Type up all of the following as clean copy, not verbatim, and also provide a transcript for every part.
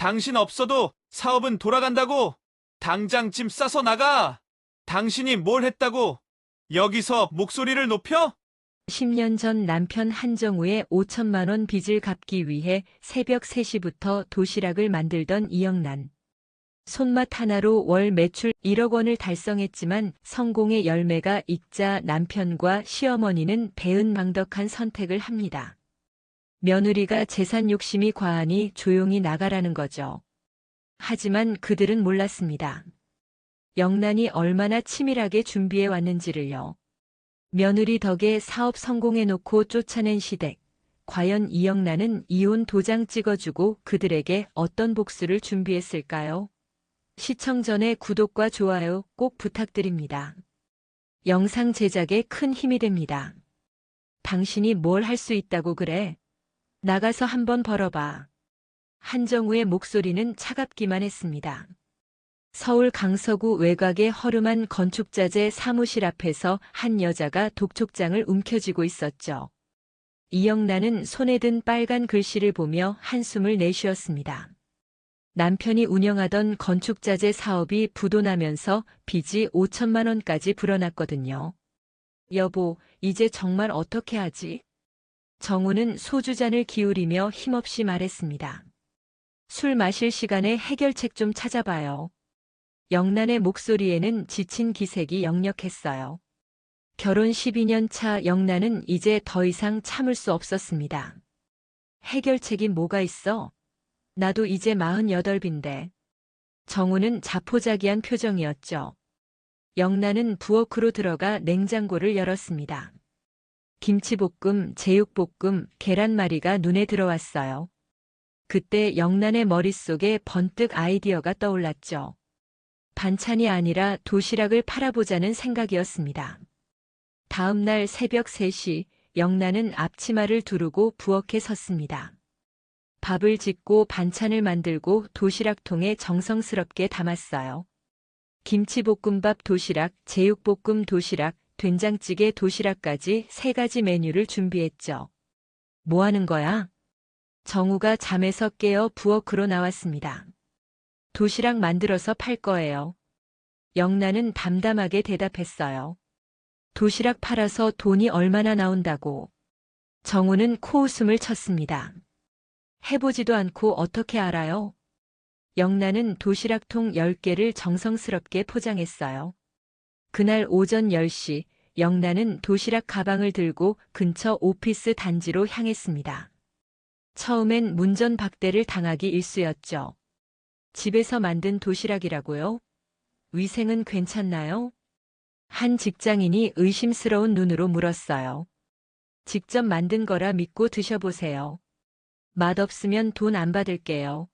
당신 없어도 사업은 돌아간다고. 당장 짐 싸서 나가. 당신이 뭘 했다고 여기서 목소리를 높여? 10년 전 남편 한정우의 5천만 원 빚을 갚기 위해 새벽 3시부터 도시락을 만들던 이영란. 손맛 하나로 월 매출 1억 원을 달성했지만 성공의 열매가 익자 남편과 시어머니는 배은망덕한 선택을 합니다. 며느리가 재산 욕심이 과하니 조용히 나가라는 거죠. 하지만 그들은 몰랐습니다. 영란이 얼마나 치밀하게 준비해 왔는지를요. 며느리 덕에 사업 성공해놓고 쫓아낸 시댁. 과연 이영란은 이혼 도장 찍어주고 그들에게 어떤 복수를 준비했을까요? 시청 전에 구독과 좋아요 꼭 부탁드립니다. 영상 제작에 큰 힘이 됩니다. 당신이 뭘 할 수 있다고 그래? 나가서 한번 벌어봐. 한정우의 목소리는 차갑기만 했습니다. 서울 강서구 외곽의 허름한 건축자재 사무실 앞에서 한 여자가 독촉장을 움켜쥐고 있었죠. 이영란은 손에 든 빨간 글씨를 보며 한숨을 내쉬었습니다. 남편이 운영하던 건축자재 사업이 부도나면서 빚이 5천만 원까지 불어났거든요. 여보, 이제 정말 어떻게 하지? 정우는 소주잔을 기울이며 힘없이 말했습니다. 술 마실 시간에 해결책 좀 찾아봐요. 영란의 목소리에는 지친 기색이 역력했어요. 결혼 12년 차 영란은 이제 더 이상 참을 수 없었습니다. 해결책이 뭐가 있어? 나도 이제 48인데. 정우는 자포자기한 표정이었죠. 영란은 부엌으로 들어가 냉장고를 열었습니다. 김치볶음, 제육볶음, 계란말이가 눈에 들어왔어요. 그때 영란의 머릿속에 번뜩 아이디어가 떠올랐죠. 반찬이 아니라 도시락을 팔아보자는 생각이었습니다. 다음 날 새벽 3시, 영란은 앞치마를 두르고 부엌에 섰습니다. 밥을 짓고 반찬을 만들고 도시락통에 정성스럽게 담았어요. 김치볶음밥 도시락, 제육볶음 도시락, 된장찌개 도시락까지 3가지 메뉴를 준비했죠. 뭐 하는 거야? 정우가 잠에서 깨어 부엌으로 나왔습니다. 도시락 만들어서 팔 거예요. 영란은 담담하게 대답했어요. 도시락 팔아서 돈이 얼마나 나온다고. 정우는 코웃음을 쳤습니다. 해보지도 않고 어떻게 알아요? 영란은 도시락통 10개를 정성스럽게 포장했어요. 그날 오전 10시, 영란은 도시락 가방을 들고 근처 오피스 단지로 향했습니다. 처음엔 문전박대를 당하기 일쑤였죠. 집에서 만든 도시락이라고요? 위생은 괜찮나요? 한 직장인이 의심스러운 눈으로 물었어요. 직접 만든 거라 믿고 드셔보세요. 맛없으면 돈 안 받을게요.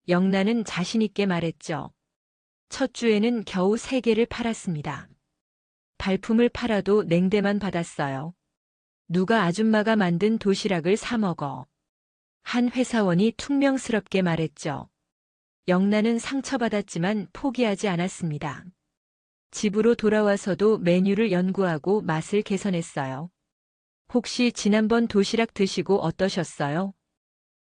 영란은 자신있게 말했죠. 첫 주에는 겨우 3개를 팔았습니다. 발품을 팔아도 냉대만 받았어요. 누가 아줌마가 만든 도시락을 사 먹어. 한 회사원이 퉁명스럽게 말했죠. 영란은 상처받았지만 포기하지 않았습니다. 집으로 돌아와서도 메뉴를 연구하고 맛을 개선했어요. 혹시 지난번 도시락 드시고 어떠셨어요?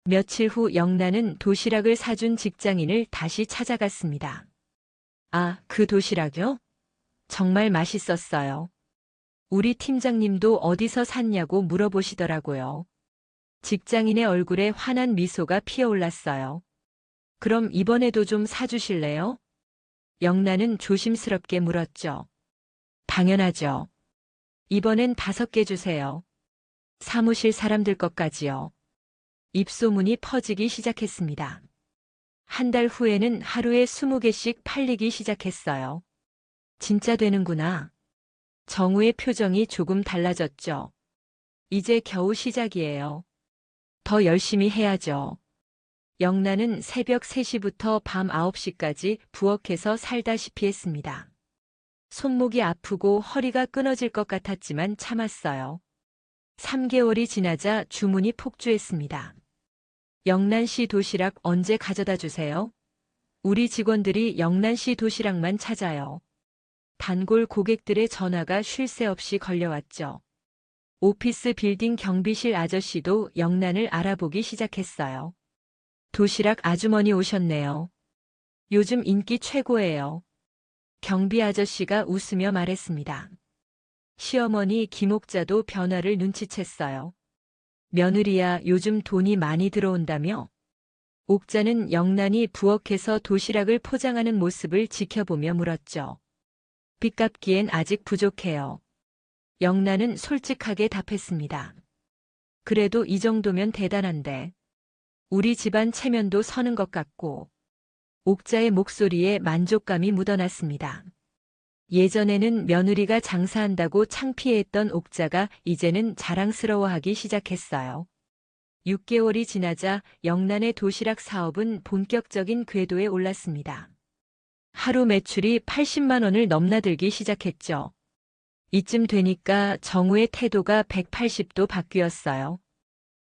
며칠 후 영란은 도시락을 사준 직장인을 다시 찾아갔습니다. 아, 그 도시락이요? 정말 맛있었어요. 우리 팀장님도 어디서 샀냐고 물어보시더라고요. 직장인의 얼굴에 환한 미소가 피어올랐어요. 그럼 이번에도 좀 사주실래요? 영란은 조심스럽게 물었죠. 당연하죠. 이번엔 5개 주세요. 사무실 사람들 것까지요. 입소문이 퍼지기 시작했습니다. 한 달 후에는 하루에 20개씩 팔리기 시작했어요. 진짜 되는구나. 정우의 표정이 조금 달라졌죠. 이제 겨우 시작이에요. 더 열심히 해야죠. 영란은 새벽 3시부터 밤 9시까지 부엌에서 살다시피 했습니다. 손목이 아프고 허리가 끊어질 것 같았지만 참았어요. 3개월이 지나자 주문이 폭주했습니다. 영란 씨 도시락 언제 가져다 주세요? 우리 직원들이 영란 씨 도시락만 찾아요. 단골 고객들의 전화가 쉴 새 없이 걸려왔죠. 오피스 빌딩 경비실 아저씨도 영란을 알아보기 시작했어요. 도시락 아주머니 오셨네요. 요즘 인기 최고예요. 경비 아저씨가 웃으며 말했습니다. 시어머니 김옥자도 변화를 눈치챘어요. 며느리야, 요즘 돈이 많이 들어온다며? 옥자는 영란이 부엌에서 도시락을 포장하는 모습을 지켜보며 물었죠. 빚 갚기엔 아직 부족해요. 영란은 솔직하게 답했습니다. 그래도 이 정도면 대단한데. 우리 집안 체면도 서는 것 같고. 옥자의 목소리에 만족감이 묻어났습니다. 예전에는 며느리가 장사한다고 창피해했던 옥자가 이제는 자랑스러워하기 시작했어요. 6개월이 지나자 영란의 도시락 사업은 본격적인 궤도에 올랐습니다. 하루 매출이 80만 원을 넘나들기 시작했죠. 이쯤 되니까 정우의 태도가 180도 바뀌었어요.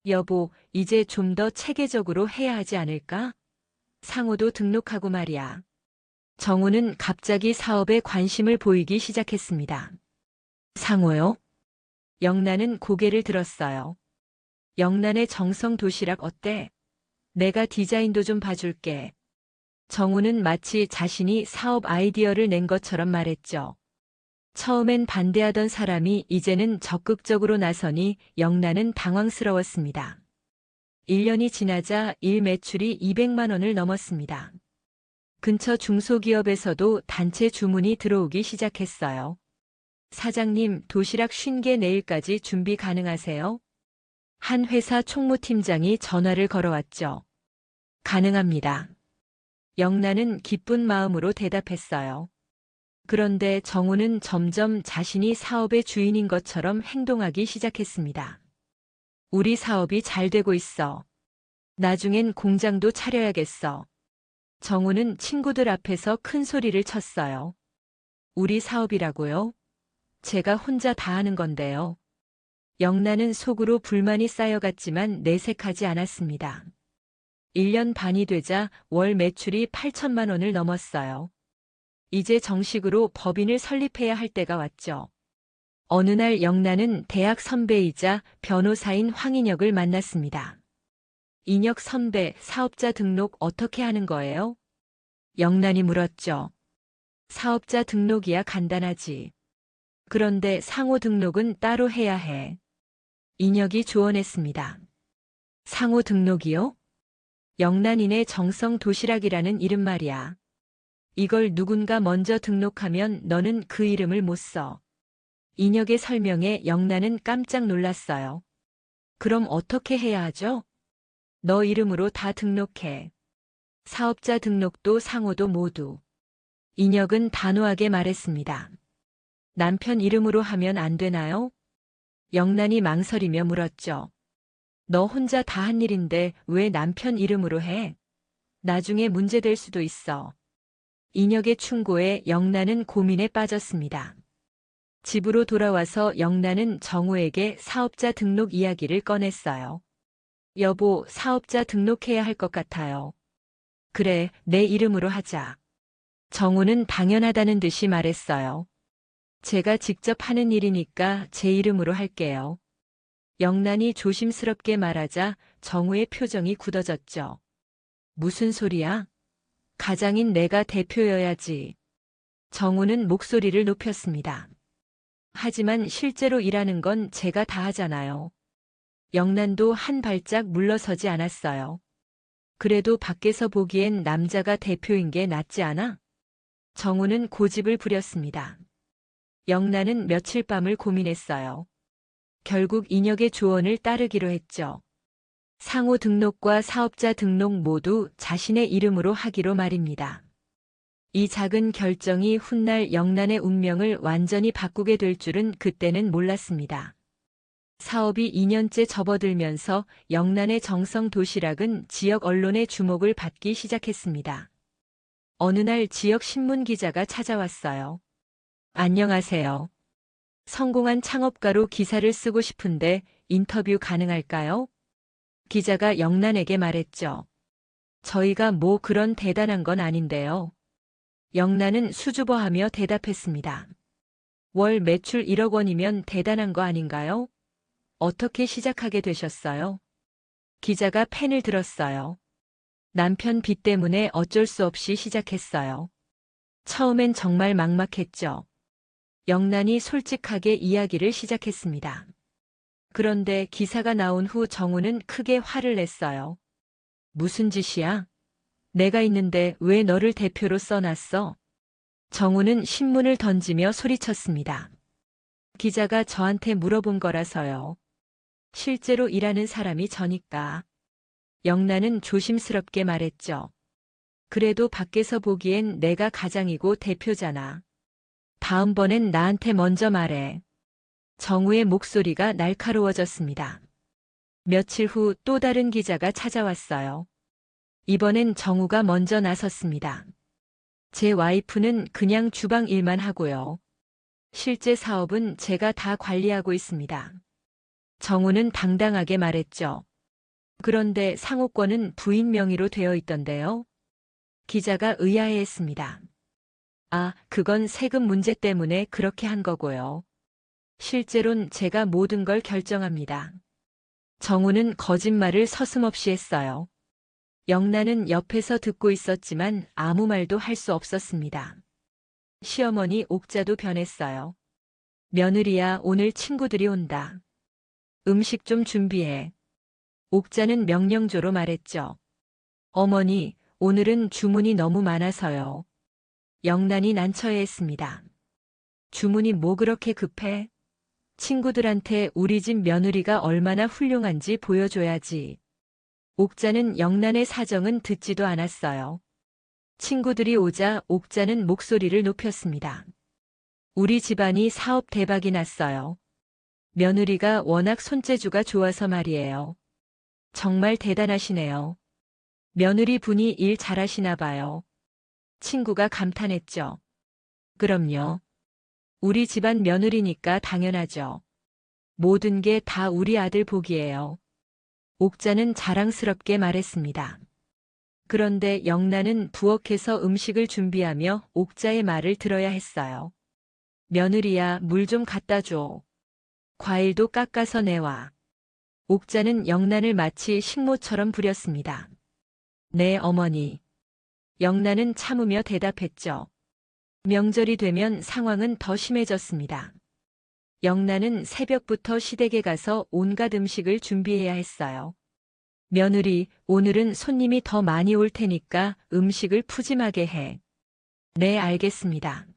여보, 이제 좀 더 체계적으로 해야 하지 않을까? 상호도 등록하고 말이야. 정우는 갑자기 사업에 관심을 보이기 시작했습니다. 상호요? 영란은 고개를 들었어요. 영란의 정성 도시락 어때? 내가 디자인도 좀 봐줄게. 정우는 마치 자신이 사업 아이디어를 낸 것처럼 말했죠. 처음엔 반대하던 사람이 이제는 적극적으로 나서니 영란은 당황스러웠습니다. 1년이 지나자 일 매출이 200만 원을 넘었습니다. 근처 중소기업에서도 단체 주문이 들어오기 시작했어요. 사장님, 도시락 50개 내일까지 준비 가능하세요? 한 회사 총무팀장이 전화를 걸어왔죠. 가능합니다. 영란은 기쁜 마음으로 대답했어요. 그런데 정우는 점점 자신이 사업의 주인인 것처럼 행동하기 시작했습니다. 우리 사업이 잘 되고 있어. 나중엔 공장도 차려야겠어. 정우는 친구들 앞에서 큰 소리를 쳤어요. 우리 사업이라고요? 제가 혼자 다 하는 건데요. 영란은 속으로 불만이 쌓여갔지만 내색하지 않았습니다. 1년 반이 되자 월 매출이 8천만 원을 넘었어요. 이제 정식으로 법인을 설립해야 할 때가 왔죠. 어느 날 영란은 대학 선배이자 변호사인 황인혁을 만났습니다. 인혁 선배, 사업자 등록 어떻게 하는 거예요? 영란이 물었죠. 사업자 등록이야 간단하지. 그런데 상호 등록은 따로 해야 해. 인혁이 조언했습니다. 상호 등록이요? 영란인의 정성 도시락이라는 이름 말이야. 이걸 누군가 먼저 등록하면 너는 그 이름을 못 써. 인혁의 설명에 영란은 깜짝 놀랐어요. 그럼 어떻게 해야 하죠? 너 이름으로 다 등록해. 사업자 등록도 상호도 모두. 인혁은 단호하게 말했습니다. 남편 이름으로 하면 안 되나요? 영란이 망설이며 물었죠. 너 혼자 다 한 일인데 왜 남편 이름으로 해? 나중에 문제될 수도 있어. 인혁의 충고에 영란은 고민에 빠졌습니다. 집으로 돌아와서 영란은 정우에게 사업자 등록 이야기를 꺼냈어요. 여보, 사업자 등록해야 할 것 같아요. 그래, 내 이름으로 하자. 정우는 당연하다는 듯이 말했어요. 제가 직접 하는 일이니까 제 이름으로 할게요. 영란이 조심스럽게 말하자 정우의 표정이 굳어졌죠. 무슨 소리야? 가장인 내가 대표여야지. 정우는 목소리를 높였습니다. 하지만 실제로 일하는 건 제가 다 하잖아요. 영란도 한 발짝 물러서지 않았어요. 그래도 밖에서 보기엔 남자가 대표인 게 낫지 않아? 정우는 고집을 부렸습니다. 영란은 며칠 밤을 고민했어요. 결국 인혁의 조언을 따르기로 했죠. 상호 등록과 사업자 등록 모두 자신의 이름으로 하기로 말입니다. 이 작은 결정이 훗날 영란의 운명을 완전히 바꾸게 될 줄은 그때는 몰랐습니다. 사업이 2년째 접어들면서 영란의 정성 도시락은 지역 언론의 주목을 받기 시작했습니다. 어느 날 지역 신문 기자가 찾아왔어요. 안녕하세요. 성공한 창업가로 기사를 쓰고 싶은데 인터뷰 가능할까요? 기자가 영란에게 말했죠. 저희가 뭐 그런 대단한 건 아닌데요. 영란은 수줍어하며 대답했습니다. 월 매출 1억 원이면 대단한 거 아닌가요? 어떻게 시작하게 되셨어요? 기자가 펜을 들었어요. 남편 빚 때문에 어쩔 수 없이 시작했어요. 처음엔 정말 막막했죠. 영란이 솔직하게 이야기를 시작했습니다. 그런데 기사가 나온 후 정우는 크게 화를 냈어요. 무슨 짓이야? 내가 있는데 왜 너를 대표로 써놨어? 정우는 신문을 던지며 소리쳤습니다. 기자가 저한테 물어본 거라서요. 실제로 일하는 사람이 저니까. 영란은 조심스럽게 말했죠. 그래도 밖에서 보기엔 내가 가장이고 대표잖아. 다음번엔 나한테 먼저 말해. 정우의 목소리가 날카로워졌습니다. 며칠 후 또 다른 기자가 찾아왔어요. 이번엔 정우가 먼저 나섰습니다. 제 와이프는 그냥 주방 일만 하고요. 실제 사업은 제가 다 관리하고 있습니다. 정우는 당당하게 말했죠. 그런데 상호권은 부인 명의로 되어 있던데요. 기자가 의아해했습니다. 아, 그건 세금 문제 때문에 그렇게 한 거고요. 실제론 제가 모든 걸 결정합니다. 정우는 거짓말을 서슴없이 했어요. 영란은 옆에서 듣고 있었지만 아무 말도 할 수 없었습니다. 시어머니 옥자도 변했어요. 며느리야, 오늘 친구들이 온다. 음식 좀 준비해. 옥자는 명령조로 말했죠. 어머니, 오늘은 주문이 너무 많아서요. 영란이 난처해했습니다. 주문이 뭐 그렇게 급해? 친구들한테 우리 집 며느리가 얼마나 훌륭한지 보여줘야지. 옥자는 영란의 사정은 듣지도 않았어요. 친구들이 오자 옥자는 목소리를 높였습니다. 우리 집안이 사업 대박이 났어요. 며느리가 워낙 손재주가 좋아서 말이에요. 정말 대단하시네요. 며느리 분이 일 잘하시나 봐요. 친구가 감탄했죠. 그럼요. 우리 집안 며느리니까 당연하죠. 모든 게 다 우리 아들 복이에요. 옥자는 자랑스럽게 말했습니다. 그런데 영란은 부엌에서 음식을 준비하며 옥자의 말을 들어야 했어요. 며느리야, 물 좀 갖다 줘. 과일도 깎아서 내와. 옥자는 영란을 마치 식모처럼 부렸습니다. 네, 어머니. 영란은 참으며 대답했죠. 명절이 되면 상황은 더 심해졌습니다. 영란은 새벽부터 시댁에 가서 온갖 음식을 준비해야 했어요. 며느리, 오늘은 손님이 더 많이 올 테니까 음식을 푸짐하게 해. 네, 알겠습니다.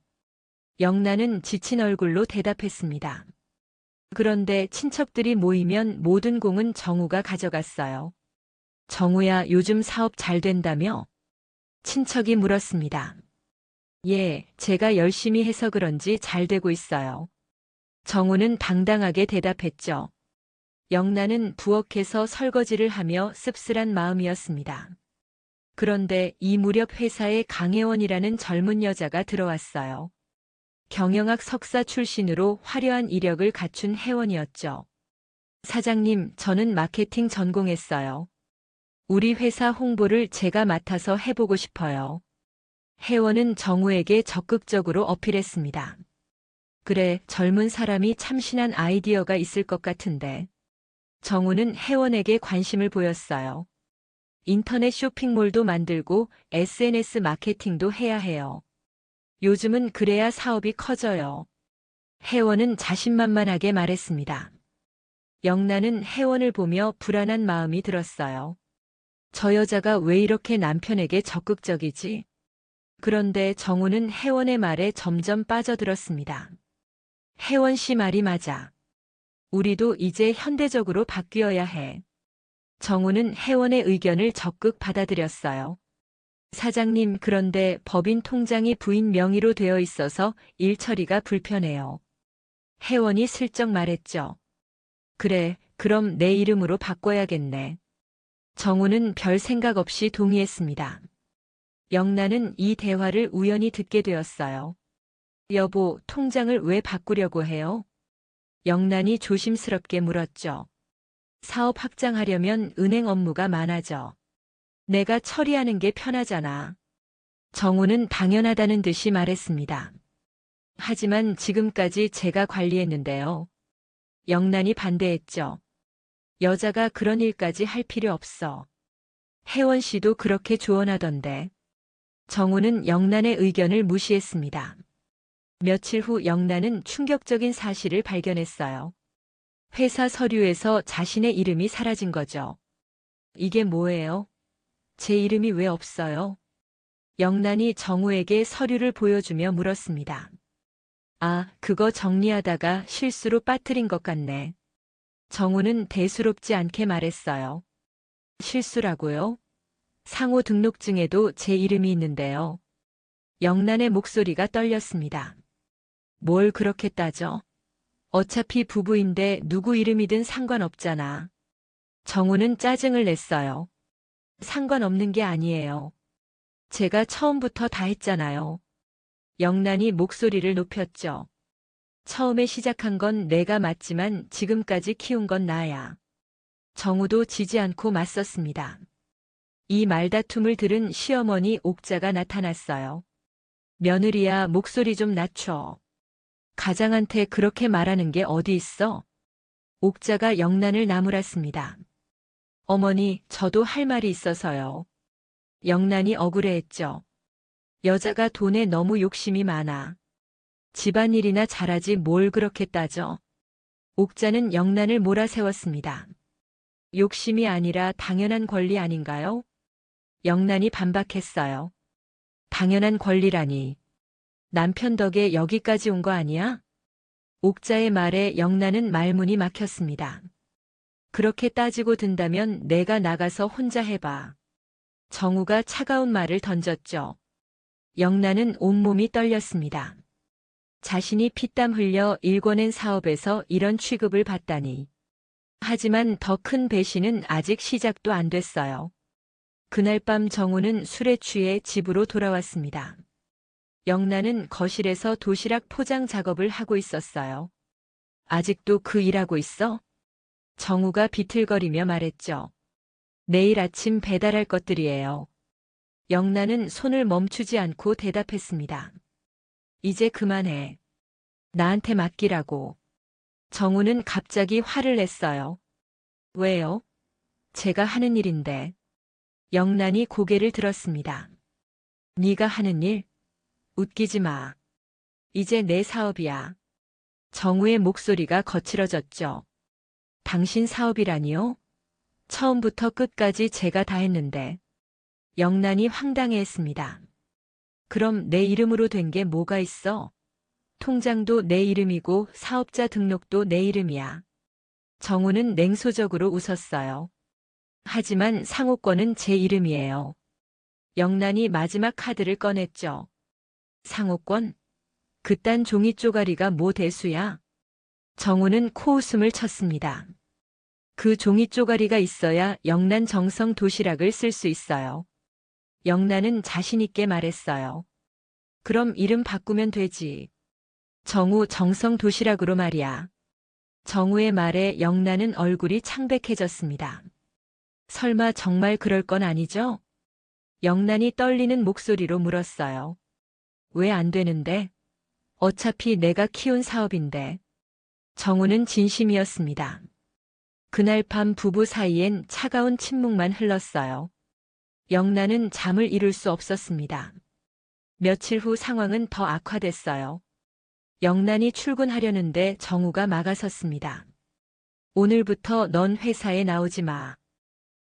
영란은 지친 얼굴로 대답했습니다. 그런데 친척들이 모이면 모든 공은 정우가 가져갔어요. 정우야, 요즘 사업 잘 된다며? 친척이 물었습니다. 예, 제가 열심히 해서 그런지 잘 되고 있어요. 정우는 당당하게 대답했죠. 영란은 부엌에서 설거지를 하며 씁쓸한 마음이었습니다. 그런데 이 무렵 회사에 강혜원이라는 젊은 여자가 들어왔어요. 경영학 석사 출신으로 화려한 이력을 갖춘 혜원이었죠. 사장님, 저는 마케팅 전공했어요. 우리 회사 홍보를 제가 맡아서 해보고 싶어요. 혜원은 정우에게 적극적으로 어필했습니다. 그래, 젊은 사람이 참신한 아이디어가 있을 것 같은데. 정우는 혜원에게 관심을 보였어요. 인터넷 쇼핑몰도 만들고 SNS 마케팅도 해야 해요. 요즘은 그래야 사업이 커져요. 혜원은 자신만만하게 말했습니다. 영란은 혜원을 보며 불안한 마음이 들었어요. 저 여자가 왜 이렇게 남편에게 적극적이지? 그런데 정우는 혜원의 말에 점점 빠져들었습니다. 혜원 씨 말이 맞아. 우리도 이제 현대적으로 바뀌어야 해. 정우는 혜원의 의견을 적극 받아들였어요. 사장님, 그런데 법인 통장이 부인 명의로 되어 있어서 일 처리가 불편해요. 혜원이 슬쩍 말했죠. 그래, 그럼 내 이름으로 바꿔야겠네. 정우는 별 생각 없이 동의했습니다. 영란은 이 대화를 우연히 듣게 되었어요. 여보, 통장을 왜 바꾸려고 해요? 영란이 조심스럽게 물었죠. 사업 확장하려면 은행 업무가 많아져. 내가 처리하는 게 편하잖아. 정우는 당연하다는 듯이 말했습니다. 하지만 지금까지 제가 관리했는데요. 영란이 반대했죠. 여자가 그런 일까지 할 필요 없어. 혜원 씨도 그렇게 조언하던데. 정우는 영란의 의견을 무시했습니다. 며칠 후 영란은 충격적인 사실을 발견했어요. 회사 서류에서 자신의 이름이 사라진 거죠. 이게 뭐예요? 제 이름이 왜 없어요? 영란이 정우에게 서류를 보여주며 물었습니다. 아, 그거 정리하다가 실수로 빠뜨린 것 같네. 정우는 대수롭지 않게 말했어요. 실수라고요? 상호 등록증에도 제 이름이 있는데요. 영란의 목소리가 떨렸습니다. 뭘 그렇게 따져? 어차피 부부인데 누구 이름이든 상관없잖아. 정우는 짜증을 냈어요. 상관없는 게 아니에요. 제가 처음부터 다 했잖아요. 영란이 목소리를 높였죠. 처음에 시작한 건 내가 맞지만 지금까지 키운 건 나야. 정우도 지지 않고 맞섰습니다. 이 말다툼을 들은 시어머니 옥자가 나타났어요. 며느리야, 목소리 좀 낮춰. 가장한테 그렇게 말하는 게 어디 있어? 옥자가 영란을 나무랐습니다. 어머니, 저도 할 말이 있어서요. 영란이 억울해했죠. 여자가 돈에 너무 욕심이 많아. 집안일이나 잘하지 뭘 그렇게 따져. 옥자는 영란을 몰아세웠습니다. 욕심이 아니라 당연한 권리 아닌가요? 영란이 반박했어요. 당연한 권리라니. 남편 덕에 여기까지 온 거 아니야? 옥자의 말에 영란은 말문이 막혔습니다. 그렇게 따지고 든다면 내가 나가서 혼자 해봐. 정우가 차가운 말을 던졌죠. 영란은 온몸이 떨렸습니다. 자신이 피땀 흘려 일궈낸 사업에서 이런 취급을 받다니. 하지만 더 큰 배신은 아직 시작도 안 됐어요. 그날 밤 정우는 술에 취해 집으로 돌아왔습니다. 영란은 거실에서 도시락 포장 작업을 하고 있었어요. 아직도 그 일하고 있어? 정우가 비틀거리며 말했죠. 내일 아침 배달할 것들이에요. 영란은 손을 멈추지 않고 대답했습니다. 이제 그만해. 나한테 맡기라고. 정우는 갑자기 화를 냈어요. 왜요? 제가 하는 일인데. 영란이 고개를 들었습니다. 네가 하는 일? 웃기지 마. 이제 내 사업이야. 정우의 목소리가 거칠어졌죠. 당신 사업이라니요? 처음부터 끝까지 제가 다 했는데. 영란이 황당해했습니다. 그럼 내 이름으로 된 게 뭐가 있어? 통장도 내 이름이고 사업자 등록도 내 이름이야. 정우는 냉소적으로 웃었어요. 하지만 상호권은 제 이름이에요. 영란이 마지막 카드를 꺼냈죠. 상호권? 그딴 종이 쪼가리가 뭐 대수야? 정우는 코웃음을 쳤습니다. 그 종이 쪼가리가 있어야 영란 정성 도시락을 쓸 수 있어요. 영란은 자신 있게 말했어요. 그럼 이름 바꾸면 되지. 정우 정성 도시락으로 말이야. 정우의 말에 영란은 얼굴이 창백해졌습니다. 설마 정말 그럴 건 아니죠? 영란이 떨리는 목소리로 물었어요. 왜 안 되는데? 어차피 내가 키운 사업인데. 정우는 진심이었습니다. 그날 밤 부부 사이엔 차가운 침묵만 흘렀어요. 영란은 잠을 이룰 수 없었습니다. 며칠 후 상황은 더 악화됐어요. 영란이 출근하려는데 정우가 막아섰습니다. 오늘부터 넌 회사에 나오지 마.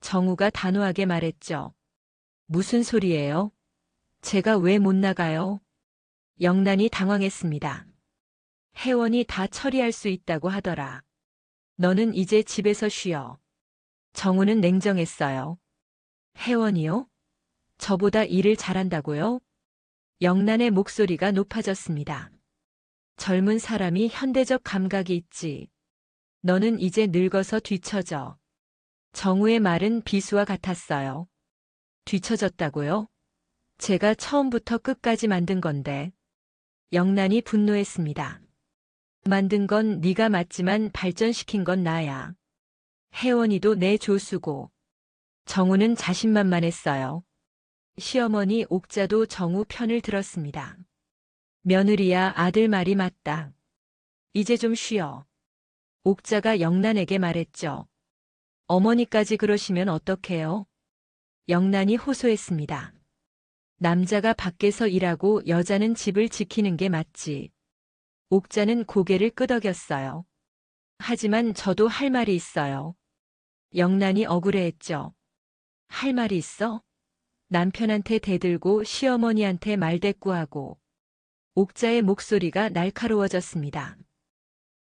정우가 단호하게 말했죠. 무슨 소리예요? 제가 왜 못 나가요? 영란이 당황했습니다. 혜원이 다 처리할 수 있다고 하더라. 너는 이제 집에서 쉬어. 정우는 냉정했어요. 혜원이요? 저보다 일을 잘한다고요? 영란의 목소리가 높아졌습니다. 젊은 사람이 현대적 감각이 있지. 너는 이제 늙어서 뒤처져. 정우의 말은 비수와 같았어요. 뒤처졌다고요? 제가 처음부터 끝까지 만든 건데. 영란이 분노했습니다. 만든 건 네가 맞지만 발전시킨 건 나야. 혜원이도 내 조수고. 정우는 자신만만했어요. 시어머니 옥자도 정우 편을 들었습니다. 며느리야, 아들 말이 맞다. 이제 좀 쉬어. 옥자가 영란에게 말했죠. 어머니까지 그러시면 어떡해요? 영란이 호소했습니다. 남자가 밖에서 일하고 여자는 집을 지키는 게 맞지. 옥자는 고개를 끄덕였어요. 하지만 저도 할 말이 있어요. 영란이 억울해했죠. 할 말이 있어? 남편한테 대들고 시어머니한테 말대꾸하고. 옥자의 목소리가 날카로워졌습니다.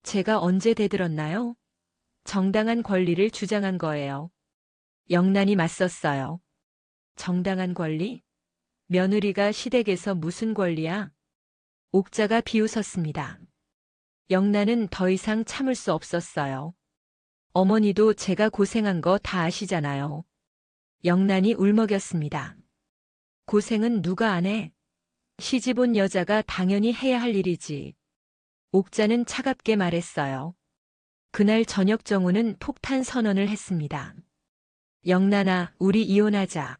제가 언제 대들었나요? 정당한 권리를 주장한 거예요. 영란이 맞섰어요. 정당한 권리? 며느리가 시댁에서 무슨 권리야? 옥자가 비웃었습니다. 영란은 더 이상 참을 수 없었어요. 어머니도 제가 고생한 거 다 아시잖아요. 영란이 울먹였습니다. 고생은 누가 안 해? 시집 온 여자가 당연히 해야 할 일이지. 옥자는 차갑게 말했어요. 그날 저녁 정우는 폭탄 선언을 했습니다. 영란아, 우리 이혼하자.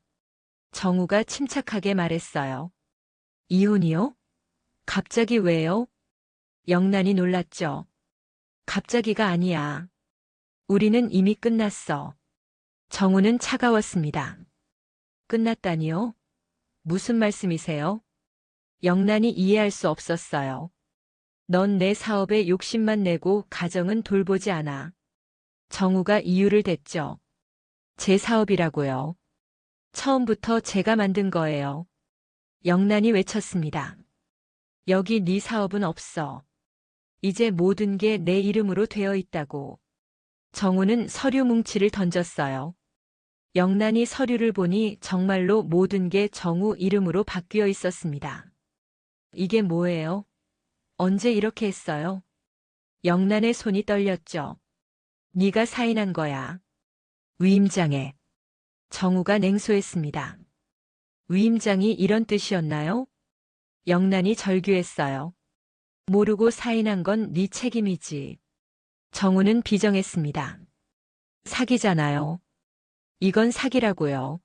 정우가 침착하게 말했어요. 이혼이요? 갑자기 왜요? 영란이 놀랐죠. 갑자기가 아니야. 우리는 이미 끝났어. 정우는 차가웠습니다. 끝났다니요? 무슨 말씀이세요? 영란이 이해할 수 없었어요. 넌 내 사업에 욕심만 내고 가정은 돌보지 않아. 정우가 이유를 댔죠. 제 사업이라고요. 처음부터 제가 만든 거예요. 영란이 외쳤습니다. 여기 네 사업은 없어. 이제 모든 게 내 이름으로 되어 있다고. 정우는 서류 뭉치를 던졌어요. 영란이 서류를 보니 정말로 모든 게 정우 이름으로 바뀌어 있었습니다. 이게 뭐예요? 언제 이렇게 했어요? 영란의 손이 떨렸죠. 네가 사인한 거야. 위임장에. 정우가 냉소했습니다. 위임장이 이런 뜻이었나요? 영란이 절규했어요. 모르고 사인한 건 네 책임이지. 정우는 비정했습니다. 사기잖아요. 이건 사기라고요.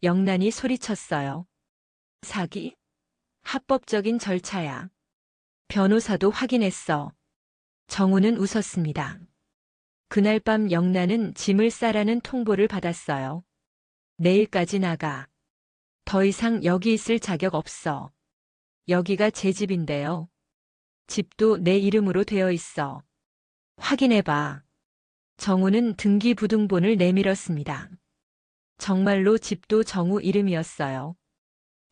영란이 소리쳤어요. 사기? 합법적인 절차야. 변호사도 확인했어. 정우는 웃었습니다. 그날 밤 영란은 짐을 싸라는 통보를 받았어요. 내일까지 나가. 더 이상 여기 있을 자격 없어. 여기가 제 집인데요. 집도 내 이름으로 되어 있어. 확인해봐. 정우는 등기부등본을 내밀었습니다. 정말로 집도 정우 이름이었어요.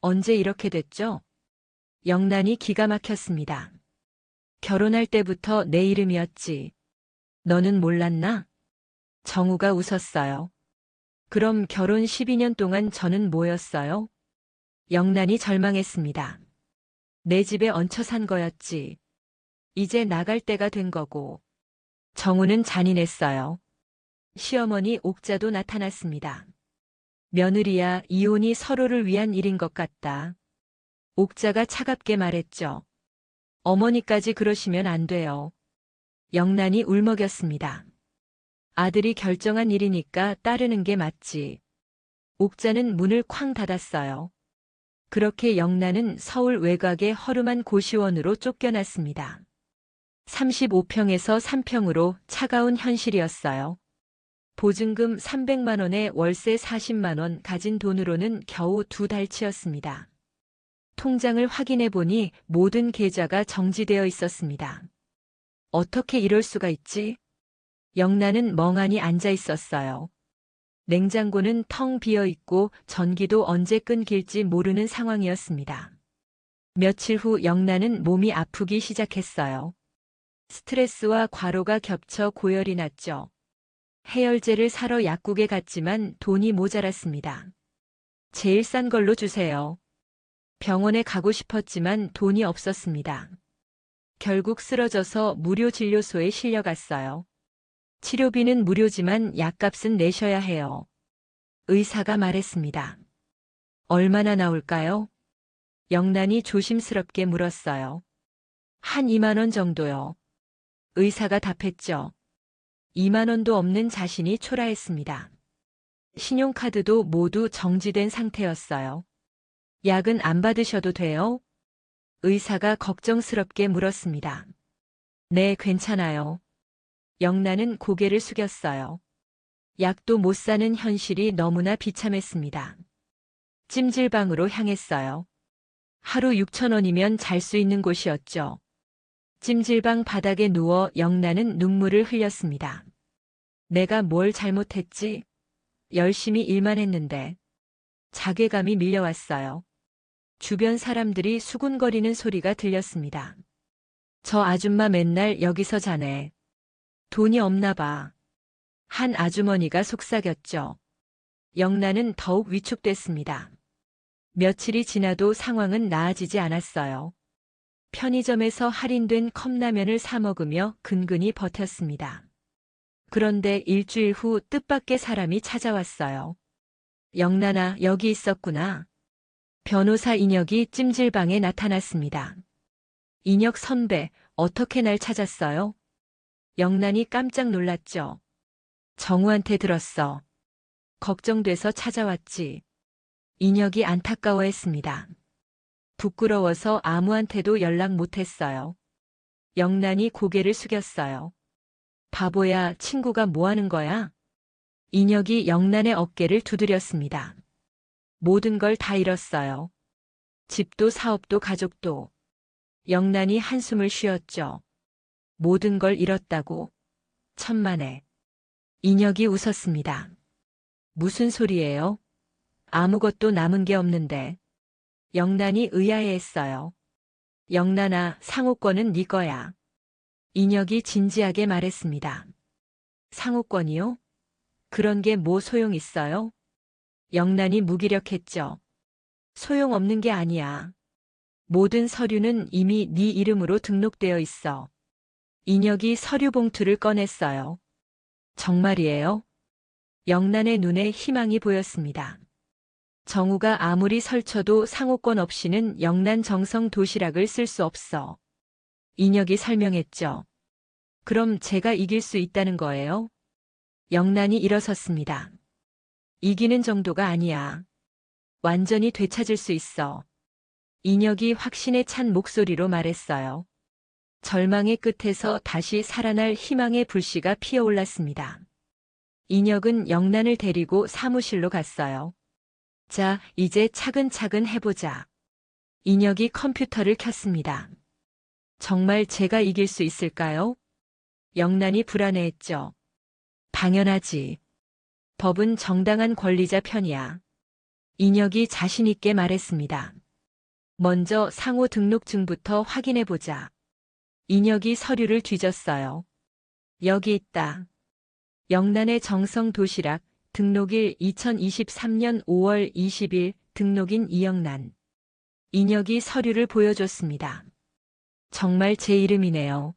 언제 이렇게 됐죠? 영란이 기가 막혔습니다. 결혼할 때부터 내 이름이었지. 너는 몰랐나? 정우가 웃었어요. 그럼 결혼 12년 동안 저는 뭐였어요? 영란이 절망했습니다. 내 집에 얹혀 산 거였지. 이제 나갈 때가 된 거고. 정우는 잔인했어요. 시어머니 옥자도 나타났습니다. 며느리야, 이혼이 서로를 위한 일인 것 같다. 옥자가 차갑게 말했죠. 어머니까지 그러시면 안 돼요. 영란이 울먹였습니다. 아들이 결정한 일이니까 따르는 게 맞지. 옥자는 문을 쾅 닫았어요. 그렇게 영란은 서울 외곽의 허름한 고시원으로 쫓겨났습니다. 35평에서 3평으로 차가운 현실이었어요. 보증금 300만 원에 월세 40만 원 가진 돈으로는 겨우 2달치였습니다. 통장을 확인해 보니 모든 계좌가 정지되어 있었습니다. 어떻게 이럴 수가 있지? 영란은 멍하니 앉아 있었어요. 냉장고는 텅 비어 있고 전기도 언제 끊길지 모르는 상황이었습니다. 며칠 후 영란은 몸이 아프기 시작했어요. 스트레스와 과로가 겹쳐 고열이 났죠. 해열제를 사러 약국에 갔지만 돈이 모자랐습니다. 제일 싼 걸로 주세요. 병원에 가고 싶었지만 돈이 없었습니다. 결국 쓰러져서 무료 진료소에 실려갔어요. 치료비는 무료지만 약값은 내셔야 해요. 의사가 말했습니다. 얼마나 나올까요? 영란이 조심스럽게 물었어요. 한 2만 원 정도요. 의사가 답했죠. 2만 원도 없는 자신이 초라했습니다. 신용카드도 모두 정지된 상태였어요. 약은 안 받으셔도 돼요? 의사가 걱정스럽게 물었습니다. 네, 괜찮아요. 영란은 고개를 숙였어요. 약도 못 사는 현실이 너무나 비참했습니다. 찜질방으로 향했어요. 하루 6,000원이면 잘 수 있는 곳이었죠. 찜질방 바닥에 누워 영란은 눈물을 흘렸습니다. 내가 뭘 잘못했지? 열심히 일만 했는데. 자괴감이 밀려왔어요. 주변 사람들이 수군거리는 소리가 들렸습니다. 저 아줌마 맨날 여기서 자네. 돈이 없나 봐. 한 아주머니가 속삭였죠. 영란은 더욱 위축됐습니다. 며칠이 지나도 상황은 나아지지 않았어요. 편의점에서 할인된 컵라면을 사 먹으며 근근히 버텼습니다. 그런데 일주일 후 뜻밖의 사람이 찾아왔어요. 영란아, 여기 있었구나. 변호사 인혁이 찜질방에 나타났습니다. 인혁 선배, 어떻게 날 찾았어요? 영란이 깜짝 놀랐죠. 정우한테 들었어. 걱정돼서 찾아왔지. 인혁이 안타까워했습니다. 부끄러워서 아무한테도 연락 못했어요. 영란이 고개를 숙였어요. 바보야, 친구가 뭐 하는 거야? 인혁이 영란의 어깨를 두드렸습니다. 모든 걸 다 잃었어요. 집도 사업도 가족도. 영란이 한숨을 쉬었죠. 모든 걸 잃었다고. 천만에. 인혁이 웃었습니다. 무슨 소리예요? 아무것도 남은 게 없는데. 영란이 의아해했어요. 영란아, 상호권은 네 거야. 인혁이 진지하게 말했습니다. 상호권이요? 그런 게 뭐 소용 있어요? 영란이 무기력했죠. 소용없는 게 아니야. 모든 서류는 이미 네 이름으로 등록되어 있어. 인혁이 서류 봉투를 꺼냈어요. 정말이에요? 영란의 눈에 희망이 보였습니다. 정우가 아무리 설쳐도 상호권 없이는 영란 정성 도시락을 쓸 수 없어. 인혁이 설명했죠. 그럼 제가 이길 수 있다는 거예요? 영란이 일어섰습니다. 이기는 정도가 아니야. 완전히 되찾을 수 있어. 인혁이 확신에 찬 목소리로 말했어요. 절망의 끝에서 다시 살아날 희망의 불씨가 피어올랐습니다. 인혁은 영란을 데리고 사무실로 갔어요. 자, 이제 차근차근 해보자. 인혁이 컴퓨터를 켰습니다. 정말 제가 이길 수 있을까요? 영란이 불안해했죠. 당연하지. 법은 정당한 권리자 편이야. 인혁이 자신 있게 말했습니다. 먼저 상호 등록증부터 확인해보자. 인혁이 서류를 뒤졌어요. 여기 있다. 영란의 정성 도시락, 등록일 2023년 5월 20일, 등록인 이영란. 인혁이 서류를 보여줬습니다. 정말 제 이름이네요.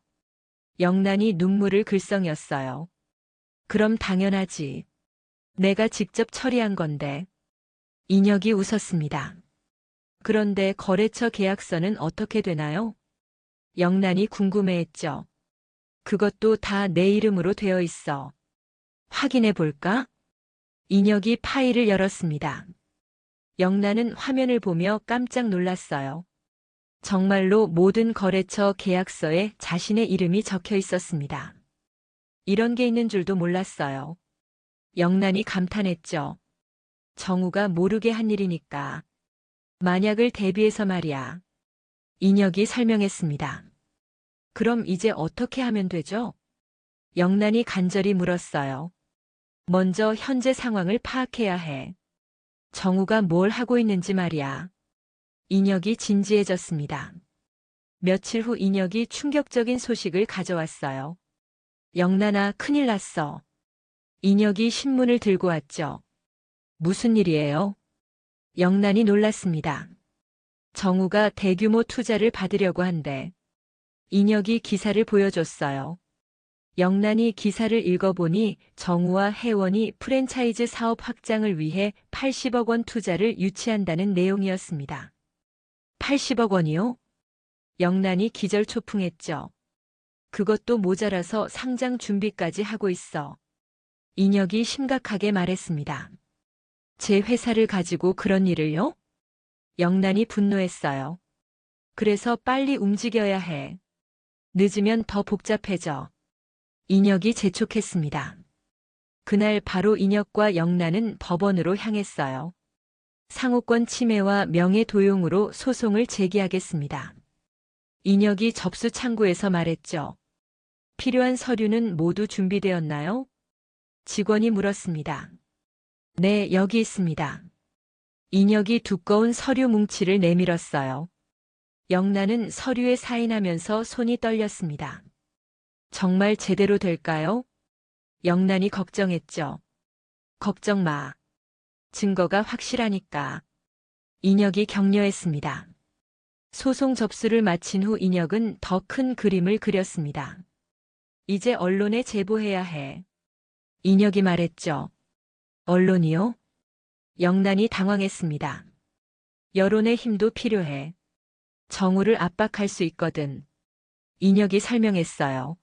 영란이 눈물을 글썽였어요. 그럼 당연하지. 내가 직접 처리한 건데. 인혁이 웃었습니다. 그런데 거래처 계약서는 어떻게 되나요? 영란이 궁금해했죠. 그것도 다 내 이름으로 되어 있어. 확인해 볼까? 인혁이 파일을 열었습니다. 영란은 화면을 보며 깜짝 놀랐어요. 정말로 모든 거래처 계약서에 자신의 이름이 적혀 있었습니다. 이런 게 있는 줄도 몰랐어요. 영란이 감탄했죠. 정우가 모르게 한 일이니까. 만약을 대비해서 말이야. 인혁이 설명했습니다. 그럼 이제 어떻게 하면 되죠? 영란이 간절히 물었어요. 먼저 현재 상황을 파악해야 해. 정우가 뭘 하고 있는지 말이야. 인혁이 진지해졌습니다. 며칠 후 인혁이 충격적인 소식을 가져왔어요. 영란아, 큰일 났어. 인혁이 신문을 들고 왔죠. 무슨 일이에요? 영란이 놀랐습니다. 정우가 대규모 투자를 받으려고 한대. 인혁이 기사를 보여줬어요. 영란이 기사를 읽어보니 정우와 혜원이 프랜차이즈 사업 확장을 위해 80억 원 투자를 유치한다는 내용이었습니다. 80억 원이요? 영란이 기절초풍했죠. 그것도 모자라서 상장 준비까지 하고 있어. 인혁이 심각하게 말했습니다. 제 회사를 가지고 그런 일을요? 영란이 분노했어요. 그래서 빨리 움직여야 해. 늦으면 더 복잡해져. 인혁이 재촉했습니다. 그날 바로 인혁과 영란은 법원으로 향했어요. 상호권 침해와 명예 도용으로 소송을 제기하겠습니다. 인혁이 접수 창구에서 말했죠. 필요한 서류는 모두 준비되었나요? 직원이 물었습니다. 네, 여기 있습니다. 인혁이 두꺼운 서류 뭉치를 내밀었어요. 영란은 서류에 사인하면서 손이 떨렸습니다. 정말 제대로 될까요? 영란이 걱정했죠. 걱정 마. 증거가 확실하니까. 인혁이 격려했습니다. 소송 접수를 마친 후 인혁은 더 큰 그림을 그렸습니다. 이제 언론에 제보해야 해. 인혁이 말했죠. 언론이요? 영란이 당황했습니다. 여론의 힘도 필요해. 정우를 압박할 수 있거든. 인혁이 설명했어요.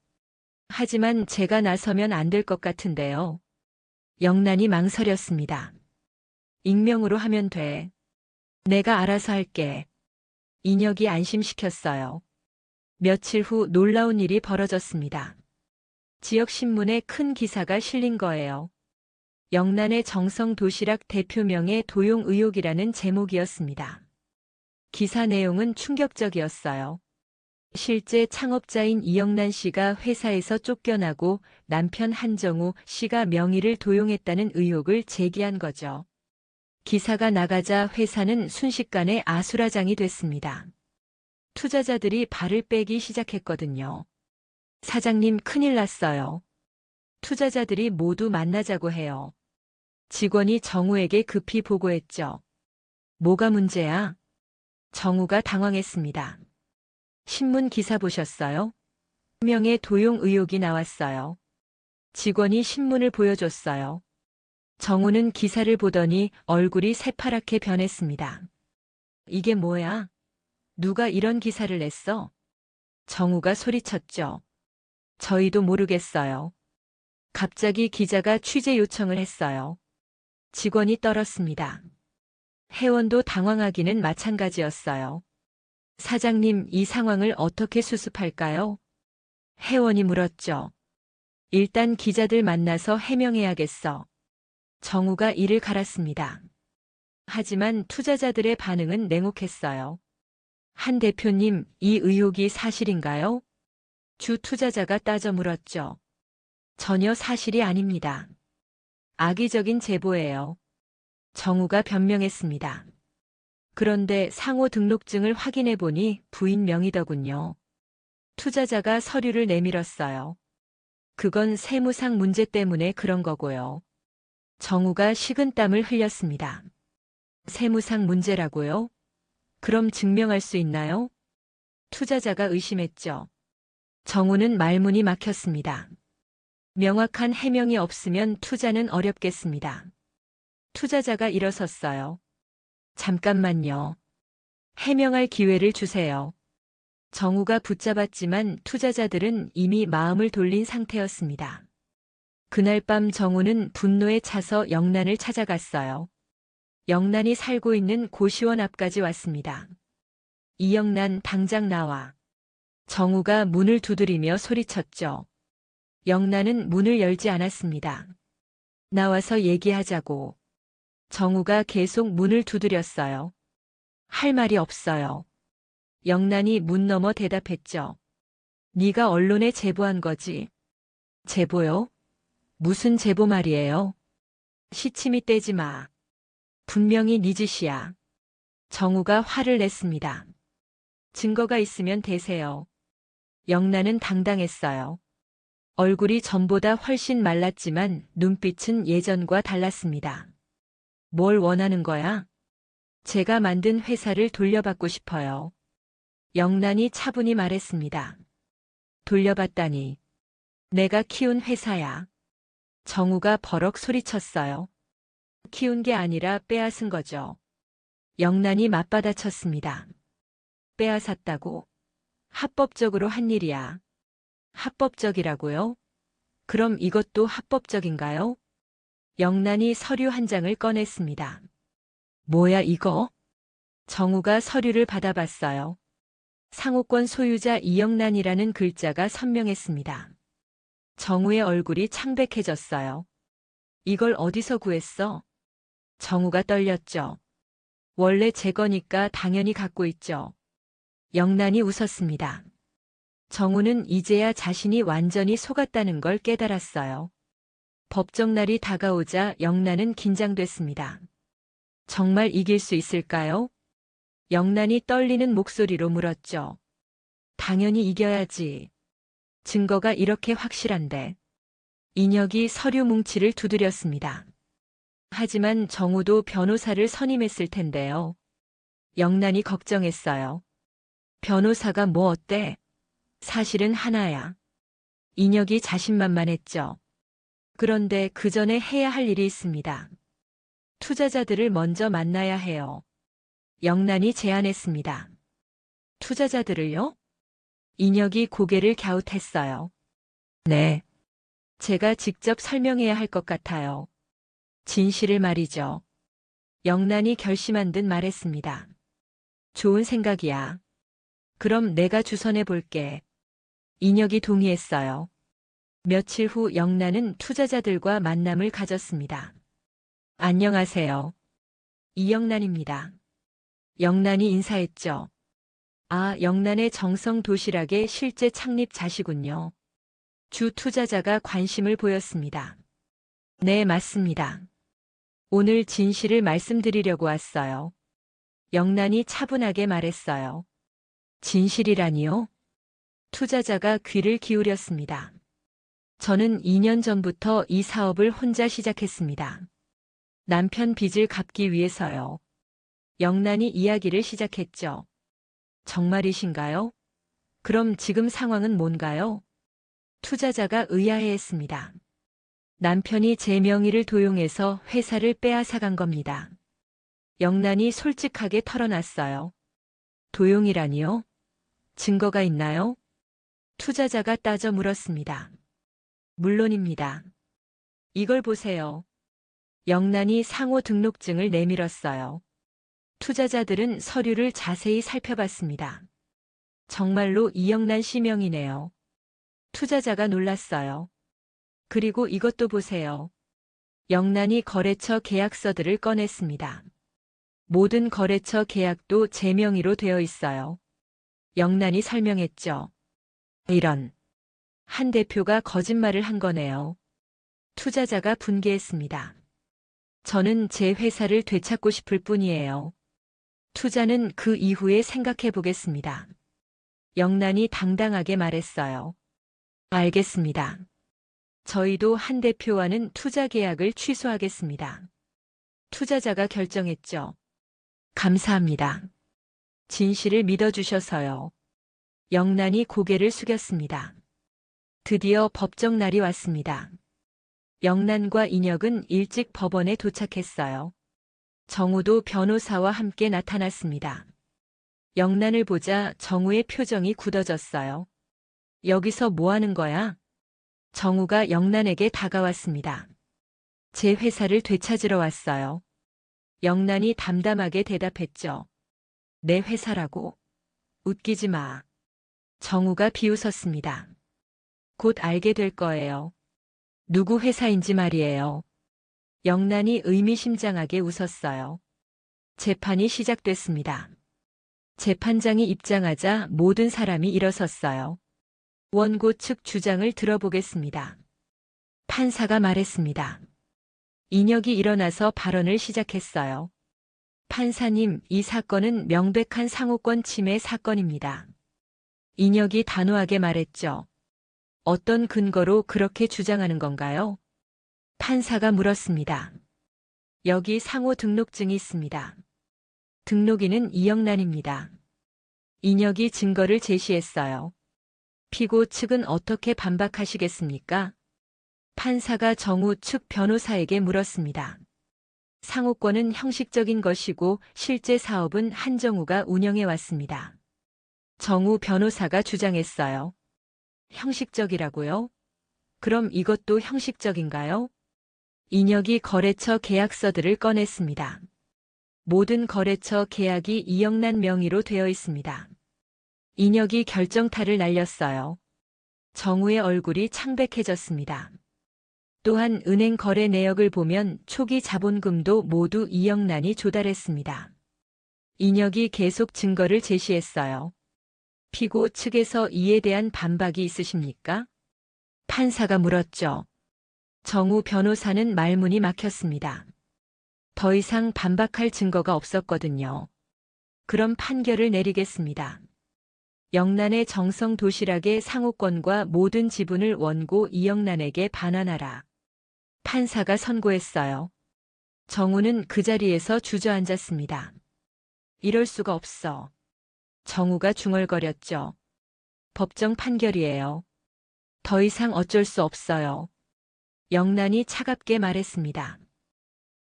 하지만 제가 나서면 안 될 것 같은데요. 영란이 망설였습니다. 익명으로 하면 돼. 내가 알아서 할게. 인혁이 안심시켰어요. 며칠 후 놀라운 일이 벌어졌습니다. 지역신문에 큰 기사가 실린 거예요. 영란의 정성 도시락 대표명의 도용 의혹이라는 제목이었습니다. 기사 내용은 충격적이었어요. 실제 창업자인 이영란 씨가 회사에서 쫓겨나고 남편 한정우 씨가 명의를 도용했다는 의혹을 제기한 거죠. 기사가 나가자 회사는 순식간에 아수라장이 됐습니다. 투자자들이 발을 빼기 시작했거든요. 사장님, 큰일 났어요. 투자자들이 모두 만나자고 해요. 직원이 정우에게 급히 보고했죠. 뭐가 문제야? 정우가 당황했습니다. 신문 기사 보셨어요? 명의 도용 의혹이 나왔어요. 직원이 신문을 보여줬어요. 정우는 기사를 보더니 얼굴이 새파랗게 변했습니다. 이게 뭐야? 누가 이런 기사를 냈어? 정우가 소리쳤죠. 저희도 모르겠어요. 갑자기 기자가 취재 요청을 했어요. 직원이 떨었습니다. 회원도 당황하기는 마찬가지였어요. 사장님, 이 상황을 어떻게 수습할까요? 회원이 물었죠. 일단 기자들 만나서 해명해야겠어. 정우가 이를 갈았습니다. 하지만 투자자들의 반응은 냉혹했어요. 한 대표님, 이 의혹이 사실인가요? 주 투자자가 따져 물었죠. 전혀 사실이 아닙니다. 악의적인 제보예요. 정우가 변명했습니다. 그런데 상호 등록증을 확인해 보니 부인 명의더군요. 투자자가 서류를 내밀었어요. 그건 세무상 문제 때문에 그런 거고요. 정우가 식은땀을 흘렸습니다. 세무상 문제라고요? 그럼 증명할 수 있나요? 투자자가 의심했죠. 정우는 말문이 막혔습니다. 명확한 해명이 없으면 투자는 어렵겠습니다. 투자자가 일어섰어요. 잠깐만요. 해명할 기회를 주세요. 정우가 붙잡았지만 투자자들은 이미 마음을 돌린 상태였습니다. 그날 밤 정우는 분노에 차서 영란을 찾아갔어요. 영란이 살고 있는 고시원 앞까지 왔습니다. 이영란, 당장 나와. 정우가 문을 두드리며 소리쳤죠. 영란은 문을 열지 않았습니다. 나와서 얘기하자고. 정우가 계속 문을 두드렸어요. 할 말이 없어요. 영란이 문 너머 대답했죠. 네가 언론에 제보한 거지. 제보요? 무슨 제보 말이에요? 시치미 떼지 마. 분명히 네 짓이야. 정우가 화를 냈습니다. 증거가 있으면 대세요. 영란은 당당했어요. 얼굴이 전보다 훨씬 말랐지만 눈빛은 예전과 달랐습니다. 뭘 원하는 거야? 제가 만든 회사를 돌려받고 싶어요. 영란이 차분히 말했습니다. 돌려받다니. 내가 키운 회사야. 정우가 버럭 소리쳤어요. 키운 게 아니라 빼앗은 거죠. 영란이 맞받아쳤습니다. 빼앗았다고? 합법적으로 한 일이야. 합법적이라고요? 그럼 이것도 합법적인가요? 영란이 서류 한 장을 꺼냈습니다. 뭐야 이거? 정우가 서류를 받아봤어요. 상호권 소유자 이영란이라는 글자가 선명했습니다. 정우의 얼굴이 창백해졌어요. 이걸 어디서 구했어? 정우가 떨렸죠. 원래 제 거니까 당연히 갖고 있죠. 영란이 웃었습니다. 정우는 이제야 자신이 완전히 속았다는 걸 깨달았어요. 법정날이 다가오자 영란은 긴장됐습니다. 정말 이길 수 있을까요? 영란이 떨리는 목소리로 물었죠. 당연히 이겨야지. 증거가 이렇게 확실한데. 인혁이 서류 뭉치를 두드렸습니다. 하지만 정우도 변호사를 선임했을 텐데요. 영란이 걱정했어요. 변호사가 뭐 어때? 사실은 하나야. 인혁이 자신만만했죠. 그런데 그 전에 해야 할 일이 있습니다. 투자자들을 먼저 만나야 해요. 영란이 제안했습니다. 투자자들을요? 인혁이 고개를 갸웃했어요. 네. 제가 직접 설명해야 할 것 같아요. 진실을 말이죠. 영란이 결심한 듯 말했습니다. 좋은 생각이야. 그럼 내가 주선해 볼게. 인혁이 동의했어요. 며칠 후 영란은 투자자들과 만남을 가졌습니다. 안녕하세요. 이영란입니다. 영란이 인사했죠. 아, 영란의 정성 도시락의 실제 창립자시군요. 주 투자자가 관심을 보였습니다. 네, 맞습니다. 오늘 진실을 말씀드리려고 왔어요. 영란이 차분하게 말했어요. 진실이라니요? 투자자가 귀를 기울였습니다. 저는 2년 전부터 이 사업을 혼자 시작했습니다. 남편 빚을 갚기 위해서요. 영란이 이야기를 시작했죠. 정말이신가요? 그럼 지금 상황은 뭔가요? 투자자가 의아해했습니다. 남편이 제 명의를 도용해서 회사를 빼앗아간 겁니다. 영란이 솔직하게 털어놨어요. 도용이라니요? 증거가 있나요? 투자자가 따져 물었습니다. 물론입니다. 이걸 보세요. 영란이 상호 등록증을 내밀었어요. 투자자들은 서류를 자세히 살펴봤습니다. 정말로 이영란 씨 명이네요. 투자자가 놀랐어요. 그리고 이것도 보세요. 영란이 거래처 계약서들을 꺼냈습니다. 모든 거래처 계약도 제 명의로 되어 있어요. 영란이 설명했죠. 이런. 한 대표가 거짓말을 한 거네요. 투자자가 분개했습니다. 저는 제 회사를 되찾고 싶을 뿐이에요. 투자는 그 이후에 생각해 보겠습니다. 영란이 당당하게 말했어요. 알겠습니다. 저희도 한 대표와는 투자 계약을 취소하겠습니다. 투자자가 결정했죠. 감사합니다. 진실을 믿어주셔서요. 영란이 고개를 숙였습니다. 드디어 법정 날이 왔습니다. 영란과 인혁은 일찍 법원에 도착했어요. 정우도 변호사와 함께 나타났습니다. 영란을 보자 정우의 표정이 굳어졌어요. 여기서 뭐 하는 거야? 정우가 영란에게 다가왔습니다. 제 회사를 되찾으러 왔어요. 영란이 담담하게 대답했죠. 내 회사라고? 웃기지 마. 정우가 비웃었습니다. 곧 알게 될 거예요. 누구 회사인지 말이에요. 영란이 의미심장하게 웃었어요. 재판이 시작됐습니다. 재판장이 입장하자 모든 사람이 일어섰어요. 원고 측 주장을 들어보겠습니다. 판사가 말했습니다. 인혁이 일어나서 발언을 시작했어요. 판사님, 이 사건은 명백한 상호권 침해 사건입니다. 인혁이 단호하게 말했죠. 어떤 근거로 그렇게 주장하는 건가요? 판사가 물었습니다. 여기 상호 등록증이 있습니다. 등록인은 이영란입니다. 인혁이 증거를 제시했어요. 피고 측은 어떻게 반박하시겠습니까? 판사가 정우 측 변호사에게 물었습니다. 상호권은 형식적인 것이고 실제 사업은 한정우가 운영해 왔습니다. 정우 변호사가 주장했어요. 형식적이라고요? 그럼 이것도 형식적인가요? 인혁이 거래처 계약서들을 꺼냈습니다. 모든 거래처 계약이 이영란 명의로 되어 있습니다. 인혁이 결정타를 날렸어요. 정우의 얼굴이 창백해졌습니다. 또한 은행 거래 내역을 보면 초기 자본금도 모두 이영란이 조달했습니다. 인혁이 계속 증거를 제시했어요. 피고 측에서 이에 대한 반박이 있으십니까? 판사가 물었죠. 정우 변호사는 말문이 막혔습니다. 더 이상 반박할 증거가 없었거든요. 그럼 판결을 내리겠습니다. 영란의 정성 도시락의 상호권과 모든 지분을 원고 이영란에게 반환하라. 판사가 선고했어요. 정우는 그 자리에서 주저앉았습니다. 이럴 수가 없어. 정우가 중얼거렸죠. 법정 판결이에요. 더 이상 어쩔 수 없어요. 영란이 차갑게 말했습니다.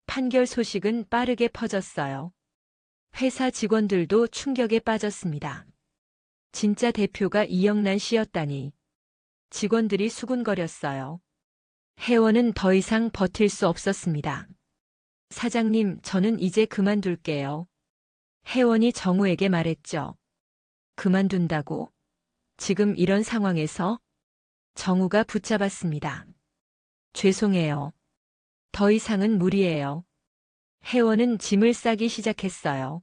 판결 소식은 빠르게 퍼졌어요. 회사 직원들도 충격에 빠졌습니다. 진짜 대표가 이영란 씨였다니. 직원들이 수군거렸어요. 회원은 더 이상 버틸 수 없었습니다. 사장님, 저는 이제 그만둘게요. 회원이 정우에게 말했죠. 그만둔다고? 지금 이런 상황에서? 정우가 붙잡았습니다. 죄송해요. 더 이상은 무리예요. 회원은 짐을 싸기 시작했어요.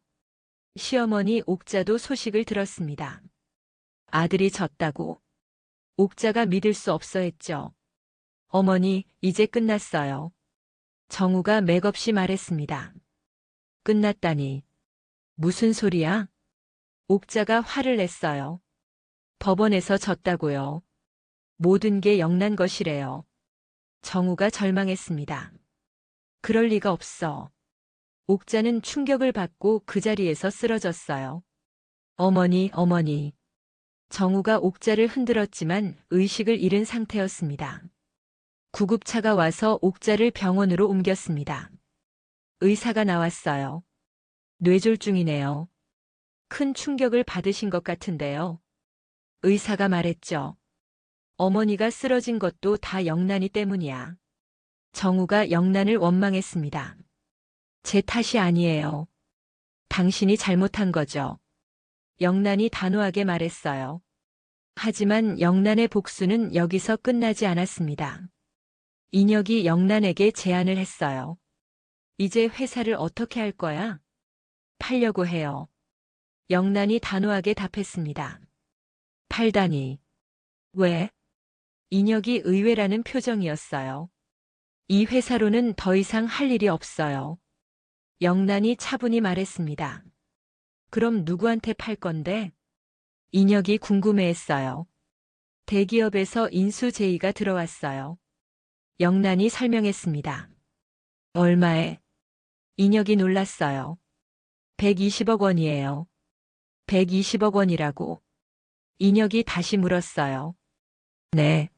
시어머니 옥자도 소식을 들었습니다. 아들이 졌다고. 옥자가 믿을 수 없어 했죠. 어머니, 이제 끝났어요. 정우가 맥없이 말했습니다. 끝났다니. 무슨 소리야? 옥자가 화를 냈어요. 법원에서 졌다고요. 모든 게 영란 것이래요. 정우가 절망했습니다. 그럴 리가 없어. 옥자는 충격을 받고 그 자리에서 쓰러졌어요. 어머니. 정우가 옥자를 흔들었지만 의식을 잃은 상태였습니다. 구급차가 와서 옥자를 병원으로 옮겼습니다. 의사가 나왔어요. 뇌졸중이네요. 큰 충격을 받으신 것 같은데요. 의사가 말했죠. 어머니가 쓰러진 것도 다 영란이 때문이야. 정우가 영란을 원망했습니다. 제 탓이 아니에요. 당신이 잘못한 거죠. 영란이 단호하게 말했어요. 하지만 영란의 복수는 여기서 끝나지 않았습니다. 인혁이 영란에게 제안을 했어요. 이제 회사를 어떻게 할 거야? 팔려고 해요. 영란이 단호하게 답했습니다. 팔다니. 왜? 인혁이 의외라는 표정이었어요. 이 회사로는 더 이상 할 일이 없어요. 영란이 차분히 말했습니다. 그럼 누구한테 팔 건데? 인혁이 궁금해했어요. 대기업에서 인수 제의가 들어왔어요. 영란이 설명했습니다. 얼마에? 인혁이 놀랐어요. 120억 원이에요. 120억 원이라고. 인혁이 다시 물었어요. 네.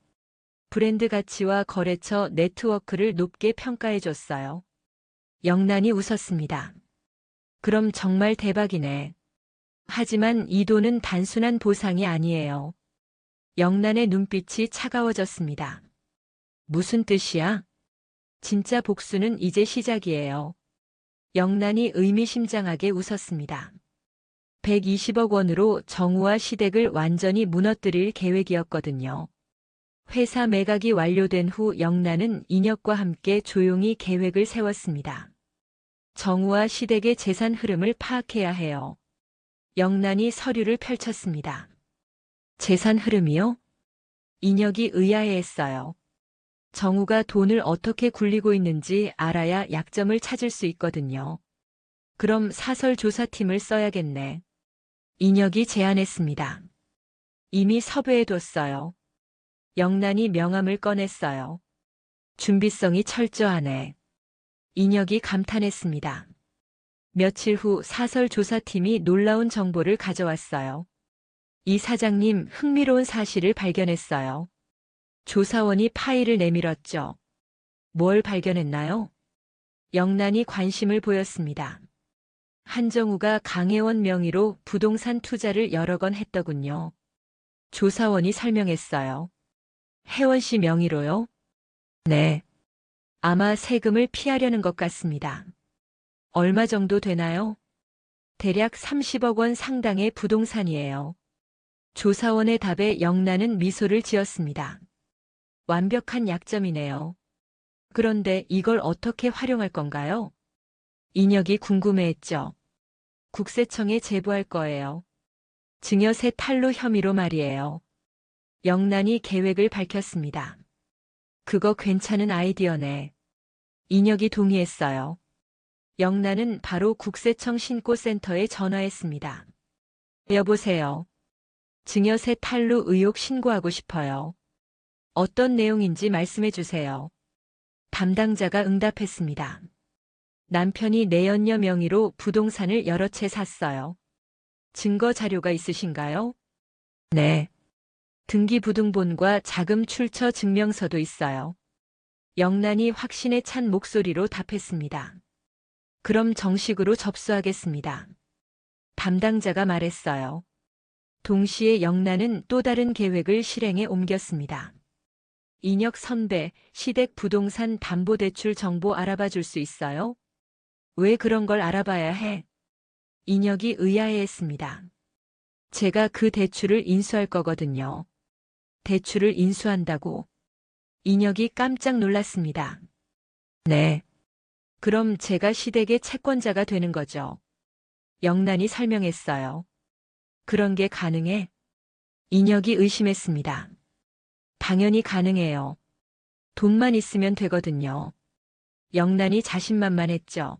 브랜드 가치와 거래처 네트워크를 높게 평가해줬어요. 영란이 웃었습니다. 그럼 정말 대박이네. 하지만 이 돈은 단순한 보상이 아니에요. 영란의 눈빛이 차가워졌습니다. 무슨 뜻이야? 진짜 복수는 이제 시작이에요. 영란이 의미심장하게 웃었습니다. 120억 원으로 정우와 시댁을 완전히 무너뜨릴 계획이었거든요. 회사 매각이 완료된 후 영란은 인혁과 함께 조용히 계획을 세웠습니다. 정우와 시댁의 재산 흐름을 파악해야 해요. 영란이 서류를 펼쳤습니다. 재산 흐름이요? 인혁이 의아해했어요. 정우가 돈을 어떻게 굴리고 있는지 알아야 약점을 찾을 수 있거든요. 그럼 사설 조사팀을 써야겠네. 인혁이 제안했습니다. 이미 섭외해뒀어요. 영란이 명함을 꺼냈어요. 준비성이 철저하네. 인혁이 감탄했습니다. 며칠 후 사설 조사팀이 놀라운 정보를 가져왔어요. 이 사장님, 흥미로운 사실을 발견했어요. 조사원이 파일을 내밀었죠. 뭘 발견했나요? 영란이 관심을 보였습니다. 한정우가 강혜원 명의로 부동산 투자를 여러 건 했더군요. 조사원이 설명했어요. 혜원 씨 명의로요? 네. 아마 세금을 피하려는 것 같습니다. 얼마 정도 되나요? 대략 30억 원 상당의 부동산이에요. 조사원의 답에 영란은 미소를 지었습니다. 완벽한 약점이네요. 그런데 이걸 어떻게 활용할 건가요? 인혁이 궁금해했죠. 국세청에 제보할 거예요. 증여세 탈루 혐의로 말이에요. 영란이 계획을 밝혔습니다. 그거 괜찮은 아이디어네. 인혁이 동의했어요. 영란은 바로 국세청 신고센터에 전화했습니다. 여보세요. 증여세 탈루 의혹 신고하고 싶어요. 어떤 내용인지 말씀해 주세요. 담당자가 응답했습니다. 남편이 내연녀 명의로 부동산을 여러 채 샀어요. 증거 자료가 있으신가요? 네. 등기부등본과 자금 출처 증명서도 있어요. 영란이 확신에 찬 목소리로 답했습니다. 그럼 정식으로 접수하겠습니다. 담당자가 말했어요. 동시에 영란은 또 다른 계획을 실행에 옮겼습니다. 인혁 선배, 시댁 부동산 담보대출 정보 알아봐 줄 수 있어요? 왜 그런 걸 알아봐야 해? 인혁이 의아해했습니다. 제가 그 대출을 인수할 거거든요. 대출을 인수한다고? 인혁이 깜짝 놀랐습니다. 네. 그럼 제가 시댁의 채권자가 되는 거죠. 영란이 설명했어요. 그런 게 가능해? 인혁이 의심했습니다. 당연히 가능해요. 돈만 있으면 되거든요. 영란이 자신만만했죠.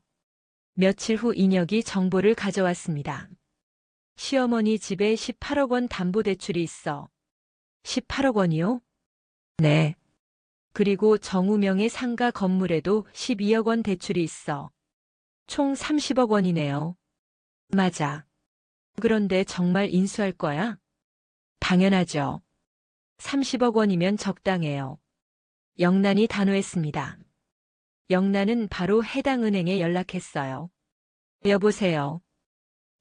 며칠 후 인혁이 정보를 가져왔습니다. 시어머니 집에 18억 원 담보대출이 있어. 18억 원이요? 네. 그리고 정우명의 상가 건물에도 12억 원 대출이 있어. 총 30억 원이네요. 맞아. 그런데 정말 인수할 거야? 당연하죠. 30억 원이면 적당해요. 영란이 단호했습니다. 영란은 바로 해당 은행에 연락했어요. 여보세요.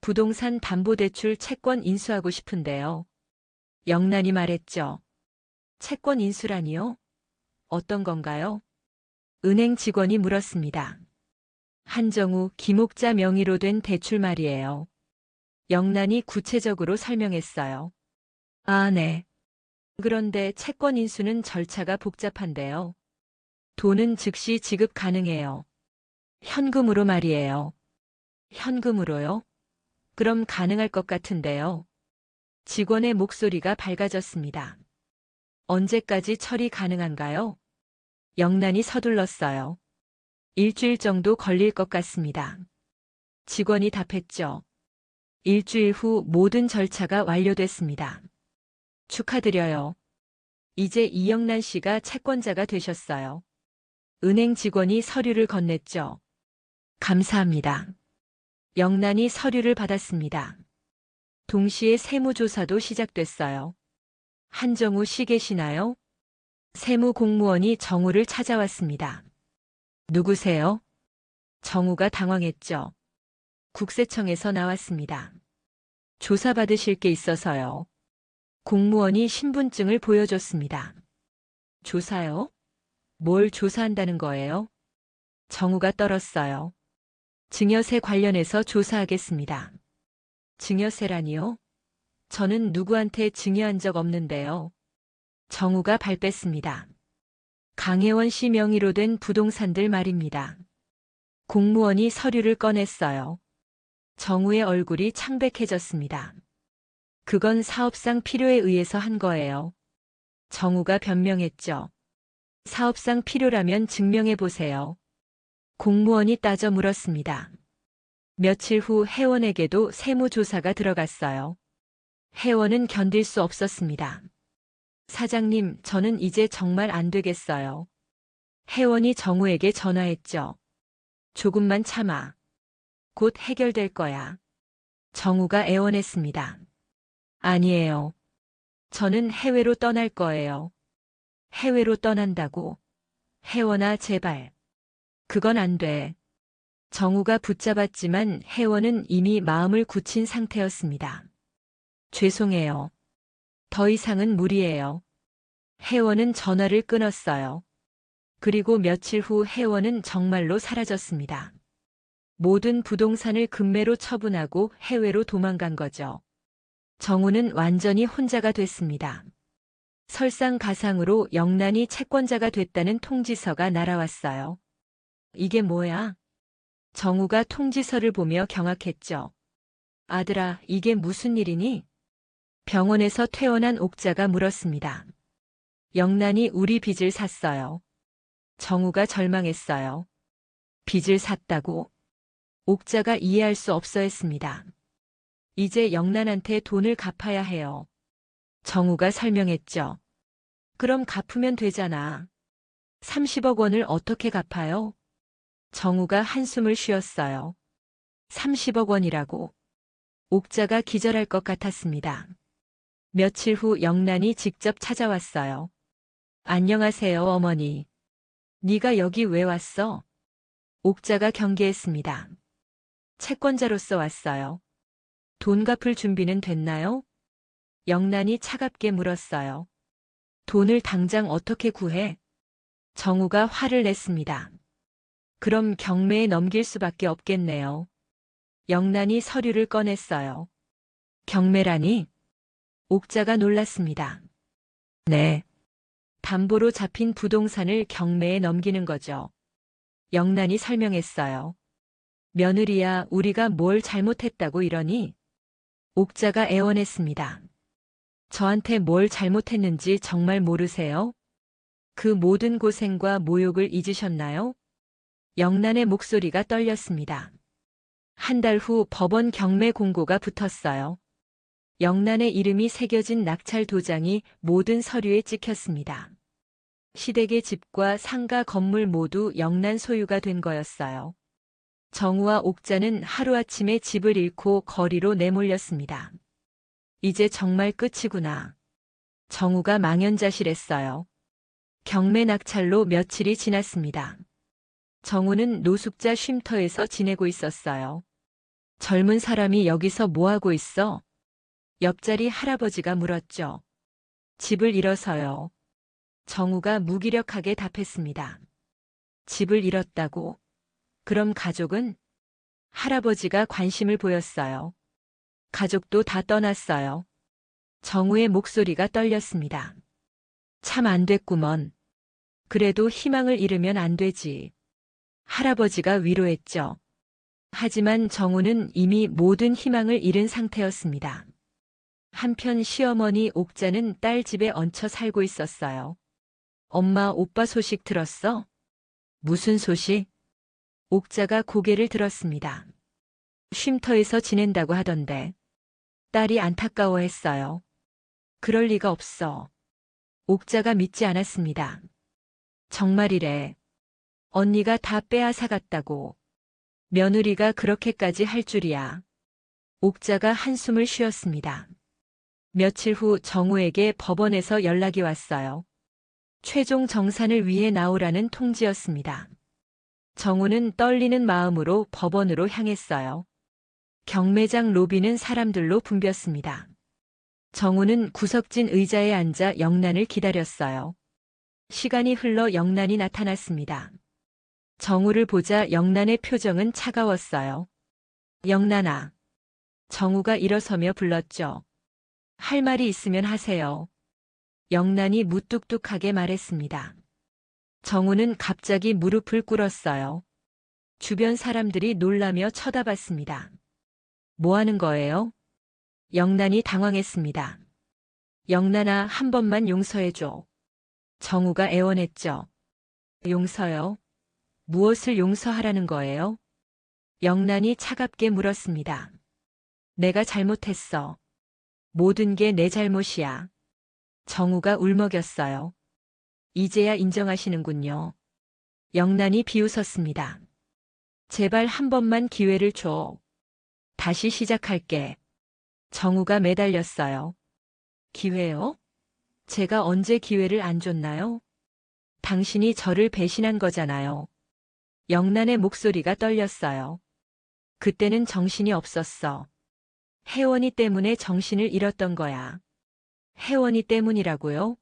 부동산 담보대출 채권 인수하고 싶은데요. 영란이 말했죠. 채권 인수라니요? 어떤 건가요? 은행 직원이 물었습니다. 한정우, 김옥자 명의로 된 대출 말이에요. 영란이 구체적으로 설명했어요. 아, 네. 그런데 채권 인수는 절차가 복잡한데요. 돈은 즉시 지급 가능해요. 현금으로 말이에요. 현금으로요? 그럼 가능할 것 같은데요. 직원의 목소리가 밝아졌습니다. 언제까지 처리 가능한가요? 영란이 서둘렀어요. 일주일 정도 걸릴 것 같습니다. 직원이 답했죠. 일주일 후 모든 절차가 완료됐습니다. 축하드려요. 이제 이영란 씨가 채권자가 되셨어요. 은행 직원이 서류를 건넸죠. 감사합니다. 영란이 서류를 받았습니다. 동시에 세무조사도 시작됐어요. 한정우 씨 계시나요? 세무 공무원이 정우를 찾아왔습니다. 누구세요? 정우가 당황했죠. 국세청에서 나왔습니다. 조사받으실 게 있어서요. 공무원이 신분증을 보여줬습니다. 조사요? 뭘 조사한다는 거예요? 정우가 떨었어요. 증여세 관련해서 조사하겠습니다. 증여세라니요? 저는 누구한테 증여한 적 없는데요. 정우가 발뺌습니다. 강혜원 씨 명의로 된 부동산들 말입니다. 공무원이 서류를 꺼냈어요. 정우의 얼굴이 창백해졌습니다. 그건 사업상 필요에 의해서 한 거예요. 정우가 변명했죠. 사업상 필요라면 증명해 보세요. 공무원이 따져 물었습니다. 며칠 후 회원에게도 세무조사가 들어갔어요. 회원은 견딜 수 없었습니다. 사장님, 저는 이제 정말 안 되겠어요. 회원이 정우에게 전화했죠. 조금만 참아. 곧 해결될 거야. 정우가 애원했습니다. 아니에요. 저는 해외로 떠날 거예요. 해외로 떠난다고? 혜원아, 제발. 그건 안 돼. 정우가 붙잡았지만 혜원은 이미 마음을 굳힌 상태였습니다. 죄송해요. 더 이상은 무리예요. 혜원은 전화를 끊었어요. 그리고 며칠 후 혜원은 정말로 사라졌습니다. 모든 부동산을 금매로 처분하고 해외로 도망간 거죠. 정우는 완전히 혼자가 됐습니다. 설상가상으로 영란이 채권자가 됐다는 통지서가 날아왔어요. 이게 뭐야? 정우가 통지서를 보며 경악했죠. 아들아, 이게 무슨 일이니? 병원에서 퇴원한 옥자가 물었습니다. 영란이 우리 빚을 샀어요. 정우가 절망했어요. 빚을 샀다고? 옥자가 이해할 수 없어 했습니다. 이제 영란한테 돈을 갚아야 해요. 정우가 설명했죠. 그럼 갚으면 되잖아. 30억 원을 어떻게 갚아요? 정우가 한숨을 쉬었어요. 30억 원이라고. 옥자가 기절할 것 같았습니다. 며칠 후 영란이 직접 찾아왔어요. 안녕하세요, 어머니. 네가 여기 왜 왔어? 옥자가 경계했습니다. 채권자로서 왔어요. 돈 갚을 준비는 됐나요? 영란이 차갑게 물었어요. 돈을 당장 어떻게 구해? 정우가 화를 냈습니다. 그럼 경매에 넘길 수밖에 없겠네요. 영란이 서류를 꺼냈어요. 경매라니? 옥자가 놀랐습니다. 네. 담보로 잡힌 부동산을 경매에 넘기는 거죠. 영란이 설명했어요. 며느리야, 우리가 뭘 잘못했다고 이러니? 옥자가 애원했습니다. 저한테 뭘 잘못했는지 정말 모르세요? 그 모든 고생과 모욕을 잊으셨나요? 영란의 목소리가 떨렸습니다. 한 달 후 법원 경매 공고가 붙었어요. 영란의 이름이 새겨진 낙찰 도장이 모든 서류에 찍혔습니다. 시댁의 집과 상가 건물 모두 영란 소유가 된 거였어요. 정우와 옥자는 하루아침에 집을 잃고 거리로 내몰렸습니다. 이제 정말 끝이구나. 정우가 망연자실했어요. 경매 낙찰로 며칠이 지났습니다. 정우는 노숙자 쉼터에서 지내고 있었어요. 젊은 사람이 여기서 뭐하고 있어? 옆자리 할아버지가 물었죠. 집을 잃어서요. 정우가 무기력하게 답했습니다. 집을 잃었다고? 그럼 가족은? 할아버지가 관심을 보였어요. 가족도 다 떠났어요. 정우의 목소리가 떨렸습니다. 참 안 됐구먼. 그래도 희망을 잃으면 안 되지. 할아버지가 위로했죠. 하지만 정우는 이미 모든 희망을 잃은 상태였습니다. 한편 시어머니 옥자는 딸 집에 얹혀 살고 있었어요. 엄마, 오빠 소식 들었어? 무슨 소식? 옥자가 고개를 들었습니다. 쉼터에서 지낸다고 하던데. 딸이 안타까워했어요. 그럴 리가 없어. 옥자가 믿지 않았습니다. 정말이래. 언니가 다 빼앗아 갔다고. 며느리가 그렇게까지 할 줄이야. 옥자가 한숨을 쉬었습니다. 며칠 후 정우에게 법원에서 연락이 왔어요. 최종 정산을 위해 나오라는 통지였습니다. 정우는 떨리는 마음으로 법원으로 향했어요. 경매장 로비는 사람들로 붐볐습니다. 정우는 구석진 의자에 앉아 영란을 기다렸어요. 시간이 흘러 영란이 나타났습니다. 정우를 보자 영란의 표정은 차가웠어요. 영란아. 정우가 일어서며 불렀죠. 할 말이 있으면 하세요. 영란이 무뚝뚝하게 말했습니다. 정우는 갑자기 무릎을 꿇었어요. 주변 사람들이 놀라며 쳐다봤습니다. 뭐 하는 거예요? 영란이 당황했습니다. 영란아, 한 번만 용서해줘. 정우가 애원했죠. 용서요? 무엇을 용서하라는 거예요? 영란이 차갑게 물었습니다. 내가 잘못했어. 모든 게 내 잘못이야. 정우가 울먹였어요. 이제야 인정하시는군요. 영란이 비웃었습니다. 제발 한 번만 기회를 줘. 다시 시작할게. 정우가 매달렸어요. 기회요? 제가 언제 기회를 안 줬나요? 당신이 저를 배신한 거잖아요. 영란의 목소리가 떨렸어요. 그때는 정신이 없었어. 혜원이 때문에 정신을 잃었던 거야. 혜원이 때문이라고요?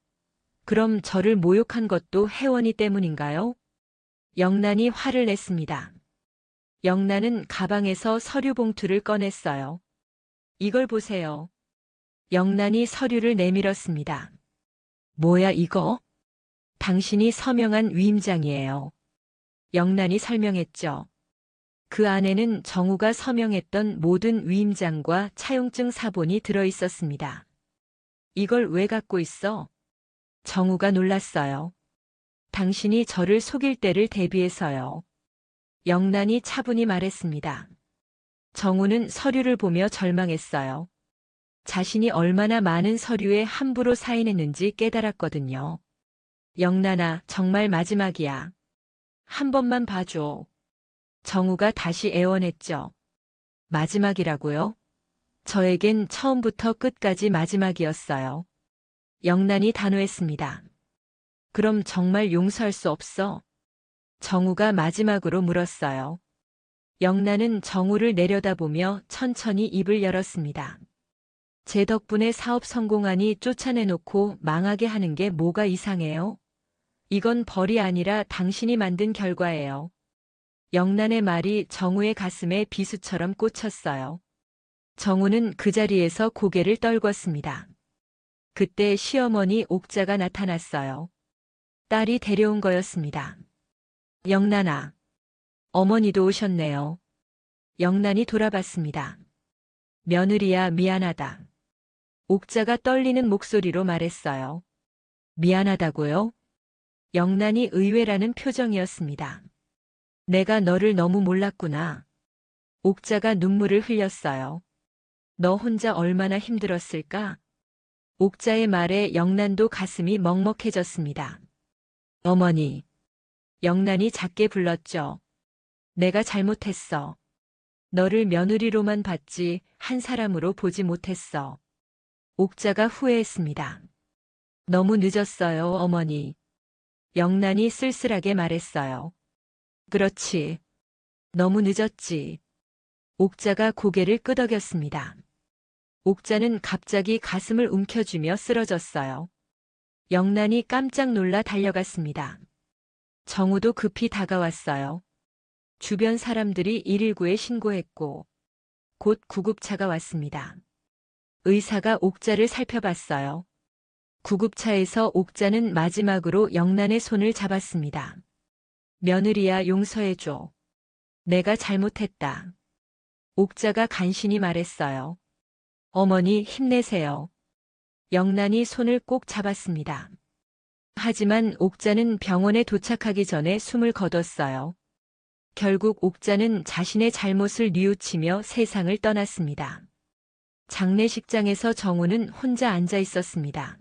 그럼 저를 모욕한 것도 혜원이 때문인가요? 영란이 화를 냈습니다. 영란은 가방에서 서류 봉투를 꺼냈어요. 이걸 보세요. 영란이 서류를 내밀었습니다. 뭐야 이거? 당신이 서명한 위임장이에요. 영란이 설명했죠. 그 안에는 정우가 서명했던 모든 위임장과 차용증 사본이 들어 있었습니다. 이걸 왜 갖고 있어? 정우가 놀랐어요. 당신이 저를 속일 때를 대비해서요. 영란이 차분히 말했습니다. 정우는 서류를 보며 절망했어요. 자신이 얼마나 많은 서류에 함부로 사인했는지 깨달았거든요. 영란아, 정말 마지막이야. 한 번만 봐줘. 정우가 다시 애원했죠. 마지막이라고요? 저에겐 처음부터 끝까지 마지막이었어요. 영란이 단호했습니다. 그럼 정말 용서할 수 없어? 정우가 마지막으로 물었어요. 영란은 정우를 내려다보며 천천히 입을 열었습니다. 제 덕분에 사업 성공하니 쫓아내놓고 망하게 하는 게 뭐가 이상해요? 이건 벌이 아니라 당신이 만든 결과예요. 영란의 말이 정우의 가슴에 비수처럼 꽂혔어요. 정우는 그 자리에서 고개를 떨궜습니다. 그때 시어머니 옥자가 나타났어요. 딸이 데려온 거였습니다. 영란아. 어머니도 오셨네요. 영란이 돌아봤습니다. 며느리야, 미안하다. 옥자가 떨리는 목소리로 말했어요. 미안하다고요? 영란이 의외라는 표정이었습니다. 내가 너를 너무 몰랐구나. 옥자가 눈물을 흘렸어요. 너 혼자 얼마나 힘들었을까? 옥자의 말에 영란도 가슴이 먹먹해졌습니다. 어머니. 영란이 작게 불렀죠. 내가 잘못했어. 너를 며느리로만 봤지 한 사람으로 보지 못했어. 옥자가 후회했습니다. 너무 늦었어요, 어머니. 영란이 쓸쓸하게 말했어요. 그렇지. 너무 늦었지. 옥자가 고개를 끄덕였습니다. 옥자는 갑자기 가슴을 움켜쥐며 쓰러졌어요. 영란이 깜짝 놀라 달려갔습니다. 정우도 급히 다가왔어요. 주변 사람들이 119에 신고했고 곧 구급차가 왔습니다. 의사가 옥자를 살펴봤어요. 구급차에서 옥자는 마지막으로 영란의 손을 잡았습니다. 며느리야, 용서해줘. 내가 잘못했다. 옥자가 간신히 말했어요. 어머니, 힘내세요. 영란이 손을 꼭 잡았습니다. 하지만 옥자는 병원에 도착하기 전에 숨을 거뒀어요. 결국 옥자는 자신의 잘못을 뉘우치며 세상을 떠났습니다. 장례식장에서 정우는 혼자 앉아 있었습니다.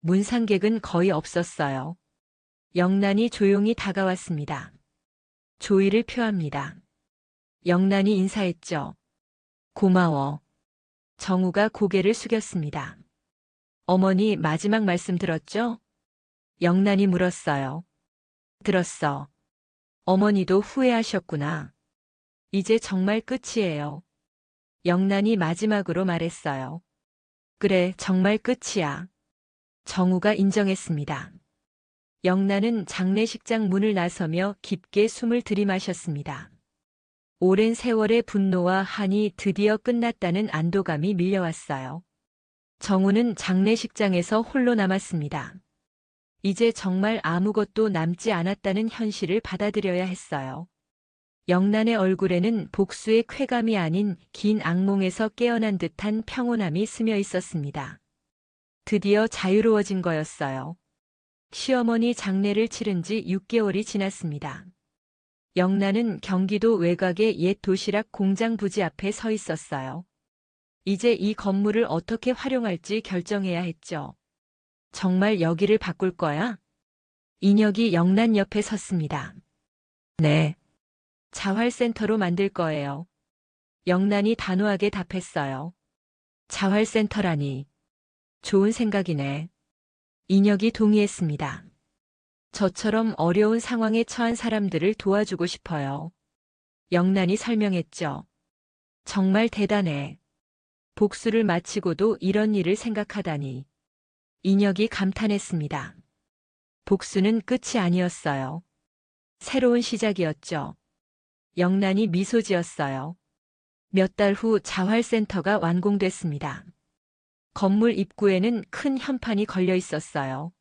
문상객은 거의 없었어요. 영란이 조용히 다가왔습니다. 조의를 표합니다. 영란이 인사했죠. 고마워. 정우가 고개를 숙였습니다. 어머니, 마지막 말씀 들었죠? 영란이 물었어요. 들었어. 어머니도 후회하셨구나. 이제 정말 끝이에요. 영란이 마지막으로 말했어요. 그래, 정말 끝이야. 정우가 인정했습니다. 영란은 장례식장 문을 나서며 깊게 숨을 들이마셨습니다. 오랜 세월의 분노와 한이 드디어 끝났다는 안도감이 밀려왔어요. 정우는 장례식장에서 홀로 남았습니다. 이제 정말 아무것도 남지 않았다는 현실을 받아들여야 했어요. 영란의 얼굴에는 복수의 쾌감이 아닌 긴 악몽에서 깨어난 듯한 평온함이 스며 있었습니다. 드디어 자유로워진 거였어요. 시어머니 장례를 치른 지 6개월이 지났습니다. 영란은 경기도 외곽의 옛 도시락 공장 부지 앞에 서 있었어요. 이제 이 건물을 어떻게 활용할지 결정해야 했죠. 정말 여기를 바꿀 거야? 인혁이 영란 옆에 섰습니다. 네. 자활센터로 만들 거예요. 영란이 단호하게 답했어요. 자활센터라니. 좋은 생각이네. 인혁이 동의했습니다. 저처럼 어려운 상황에 처한 사람들을 도와주고 싶어요. 영란이 설명했죠. 정말 대단해. 복수를 마치고도 이런 일을 생각하다니. 인혁이 감탄했습니다. 복수는 끝이 아니었어요. 새로운 시작이었죠. 영란이 미소 지었어요. 몇 달 후 자활센터가 완공됐습니다. 건물 입구에는 큰 현판이 걸려 있었어요.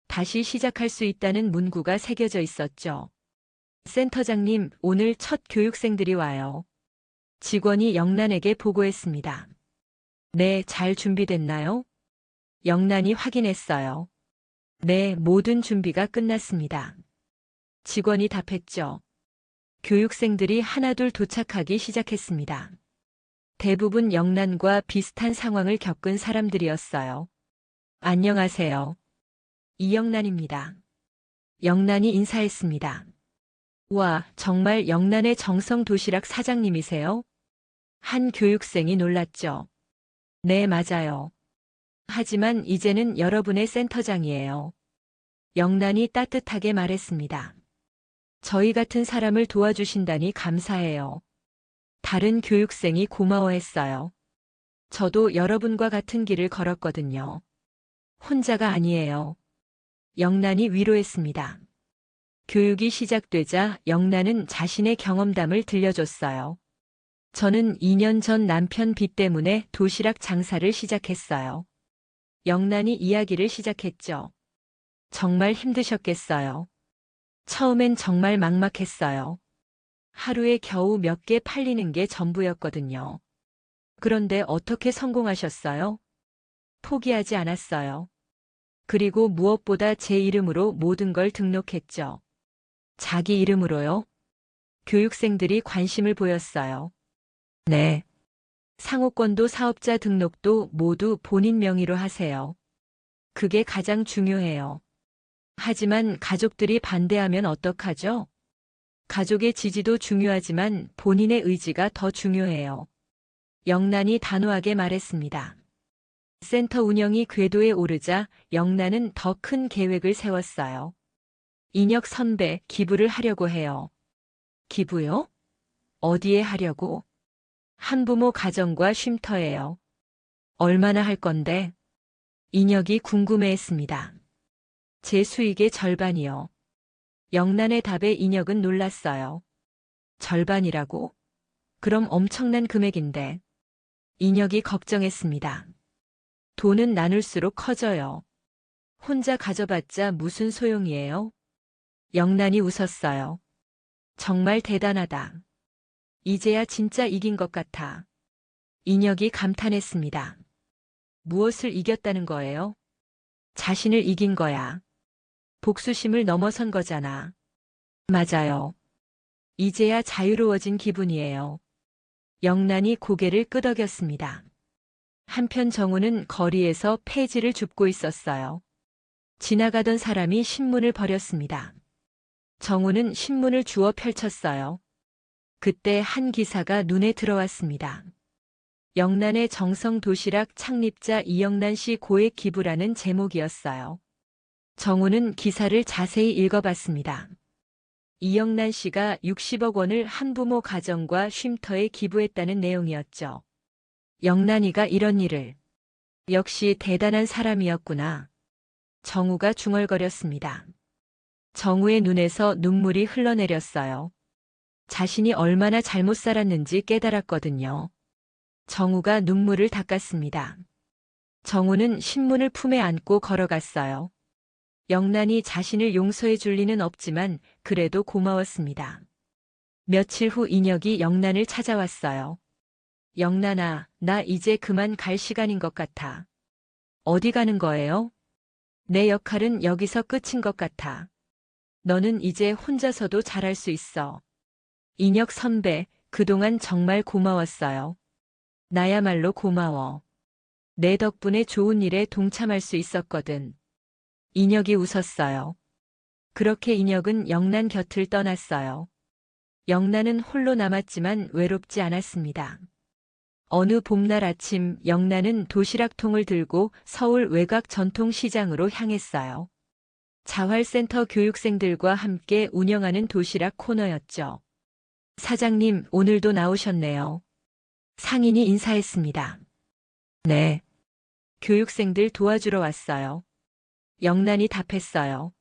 다시 시작할 수 있다는 문구가 새겨져 있었죠. 센터장님, 오늘 첫 교육생들이 와요. 직원이 영란에게 보고했습니다. 네, 잘 준비됐나요? 영란이 확인했어요. 네, 모든 준비가 끝났습니다. 직원이 답했죠. 교육생들이 하나둘 도착하기 시작했습니다. 대부분 영란과 비슷한 상황을 겪은 사람들이었어요. 안녕하세요. 이영란입니다. 영란이 인사했습니다. 와, 정말 영란의 정성 도시락 사장님이세요? 한 교육생이 놀랐죠. 네, 맞아요. 하지만 이제는 여러분의 센터장이에요. 영란이 따뜻하게 말했습니다. 저희 같은 사람을 도와주신다니 감사해요. 다른 교육생이 고마워했어요. 저도 여러분과 같은 길을 걸었거든요. 혼자가 아니에요. 영란이 위로했습니다. 교육이 시작되자 영란은 자신의 경험담을 들려줬어요. 저는 2년 전 남편 빚 때문에 도시락 장사를 시작했어요. 영란이 이야기를 시작했죠. 정말 힘드셨겠어요. 처음엔 정말 막막했어요. 하루에 겨우 몇 개 팔리는 게 전부였거든요. 그런데 어떻게 성공하셨어요? 포기하지 않았어요. 그리고 무엇보다 제 이름으로 모든 걸 등록했죠. 자기 이름으로요? 교육생들이 관심을 보였어요. 네. 상호권도 사업자 등록도 모두 본인 명의로 하세요. 그게 가장 중요해요. 하지만 가족들이 반대하면 어떡하죠? 가족의 지지도 중요하지만 본인의 의지가 더 중요해요. 영란이 단호하게 말했습니다. 센터 운영이 궤도에 오르자 영란은 더 큰 계획을 세웠어요. 인혁 선배, 기부를 하려고 해요. 기부요? 어디에 하려고? 한부모 가정과 쉼터예요. 얼마나 할 건데? 인혁이 궁금해했습니다. 제 수익의 절반이요. 영란의 답에 인혁은 놀랐어요. 절반이라고? 그럼 엄청난 금액인데. 인혁이 걱정했습니다. 돈은 나눌수록 커져요. 혼자 가져봤자 무슨 소용이에요? 영란이 웃었어요. 정말 대단하다. 이제야 진짜 이긴 것 같아. 인혁이 감탄했습니다. 무엇을 이겼다는 거예요? 자신을 이긴 거야. 복수심을 넘어선 거잖아. 맞아요. 이제야 자유로워진 기분이에요. 영란이 고개를 끄덕였습니다. 한편 정우는 거리에서 폐지를 줍고 있었어요. 지나가던 사람이 신문을 버렸습니다. 정우는 신문을 주워 펼쳤어요. 그때 한 기사가 눈에 들어왔습니다. 영란의 정성 도시락 창립자 이영란 씨 고액 기부라는 제목이었어요. 정우는 기사를 자세히 읽어봤습니다. 이영란 씨가 60억 원을 한부모 가정과 쉼터에 기부했다는 내용이었죠. 영란이가 이런 일을. 역시 대단한 사람이었구나. 정우가 중얼거렸습니다. 정우의 눈에서 눈물이 흘러내렸어요. 자신이 얼마나 잘못 살았는지 깨달았거든요. 정우가 눈물을 닦았습니다. 정우는 신문을 품에 안고 걸어갔어요. 영란이 자신을 용서해 줄 리는 없지만 그래도 고마웠습니다. 며칠 후 인혁이 영란을 찾아왔어요. 영란아, 나 이제 그만 갈 시간인 것 같아. 어디 가는 거예요? 내 역할은 여기서 끝인 것 같아. 너는 이제 혼자서도 잘할 수 있어. 인혁 선배, 그동안 정말 고마웠어요. 나야말로 고마워. 내 덕분에 좋은 일에 동참할 수 있었거든. 인혁이 웃었어요. 그렇게 인혁은 영란 곁을 떠났어요. 영란은 홀로 남았지만 외롭지 않았습니다. 어느 봄날 아침 영란은 도시락통을 들고 서울 외곽 전통시장으로 향했어요. 자활센터 교육생들과 함께 운영하는 도시락 코너였죠. 사장님, 오늘도 나오셨네요. 상인이 인사했습니다. 네. 교육생들 도와주러 왔어요. 영란이 답했어요.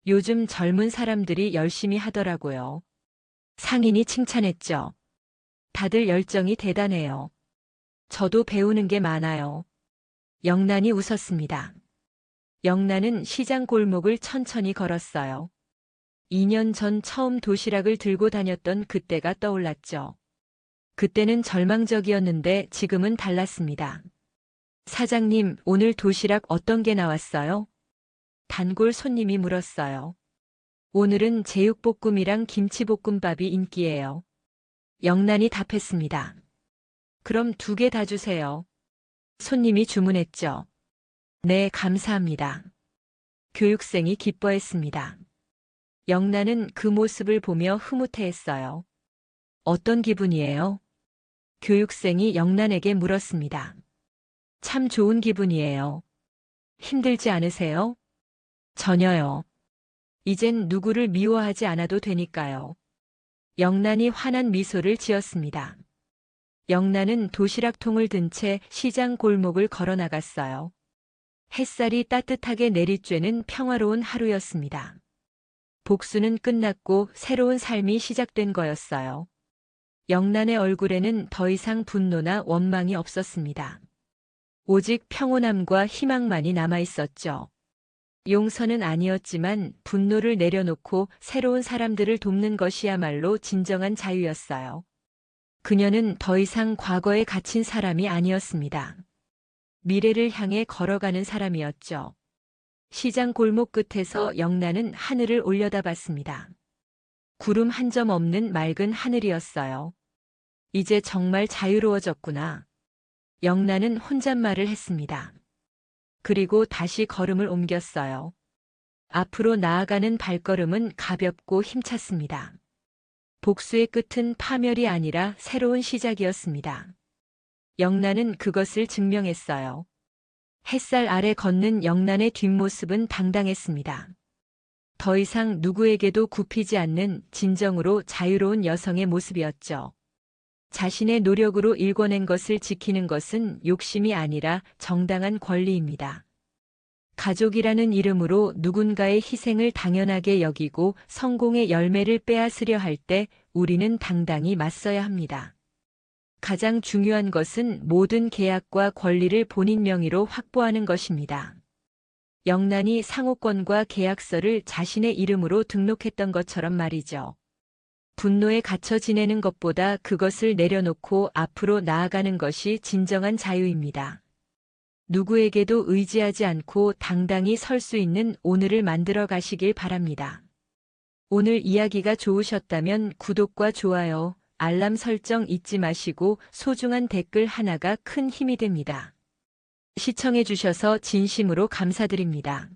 요즘 젊은 사람들이 열심히 하더라고요. 상인이 칭찬했죠. 다들 열정이 대단해요. 저도 배우는 게 많아요. 영란이 웃었습니다. 영란은 시장 골목을 천천히 걸었어요. 2년 전 처음 도시락을 들고 다녔던 그때가 떠올랐죠. 그때는 절망적이었는데 지금은 달랐습니다. 사장님, 오늘 도시락 어떤 게 나왔어요? 단골 손님이 물었어요. 오늘은 제육볶음이랑 김치볶음밥이 인기예요. 영란이 답했습니다. 그럼 2개 다 주세요. 손님이 주문했죠. 네, 감사합니다. 교육생이 기뻐했습니다. 영란은 그 모습을 보며 흐뭇해했어요. 어떤 기분이에요? 교육생이 영란에게 물었습니다. 참 좋은 기분이에요. 힘들지 않으세요? 전혀요. 이젠 누구를 미워하지 않아도 되니까요. 영란이 환한 미소를 지었습니다. 영란은 도시락통을 든 채 시장 골목을 걸어 나갔어요. 햇살이 따뜻하게 내리쬐는 평화로운 하루였습니다. 복수는 끝났고 새로운 삶이 시작된 거였어요. 영란의 얼굴에는 더 이상 분노나 원망이 없었습니다. 오직 평온함과 희망만이 남아 있었죠. 용서는 아니었지만 분노를 내려놓고 새로운 사람들을 돕는 것이야말로 진정한 자유였어요. 그녀는 더 이상 과거에 갇힌 사람이 아니었습니다. 미래를 향해 걸어가는 사람이었죠. 시장 골목 끝에서 영란은 하늘을 올려다봤습니다. 구름 한 점 없는 맑은 하늘이었어요. 이제 정말 자유로워졌구나. 영란은 혼잣말을 했습니다. 그리고 다시 걸음을 옮겼어요. 앞으로 나아가는 발걸음은 가볍고 힘찼습니다. 복수의 끝은 파멸이 아니라 새로운 시작이었습니다. 영란은 그것을 증명했어요. 햇살 아래 걷는 영란의 뒷모습은 당당했습니다. 더 이상 누구에게도 굽히지 않는 진정으로 자유로운 여성의 모습이었죠. 자신의 노력으로 일궈낸 것을 지키는 것은 욕심이 아니라 정당한 권리입니다. 가족이라는 이름으로 누군가의 희생을 당연하게 여기고 성공의 열매를 빼앗으려 할 때 우리는 당당히 맞서야 합니다. 가장 중요한 것은 모든 계약과 권리를 본인 명의로 확보하는 것입니다. 영란이 상호권과 계약서를 자신의 이름으로 등록했던 것처럼 말이죠. 분노에 갇혀 지내는 것보다 그것을 내려놓고 앞으로 나아가는 것이 진정한 자유입니다. 누구에게도 의지하지 않고 당당히 설 수 있는 오늘을 만들어 가시길 바랍니다. 오늘 이야기가 좋으셨다면 구독과 좋아요, 알람 설정 잊지 마시고 소중한 댓글 하나가 큰 힘이 됩니다. 시청해 주셔서 진심으로 감사드립니다.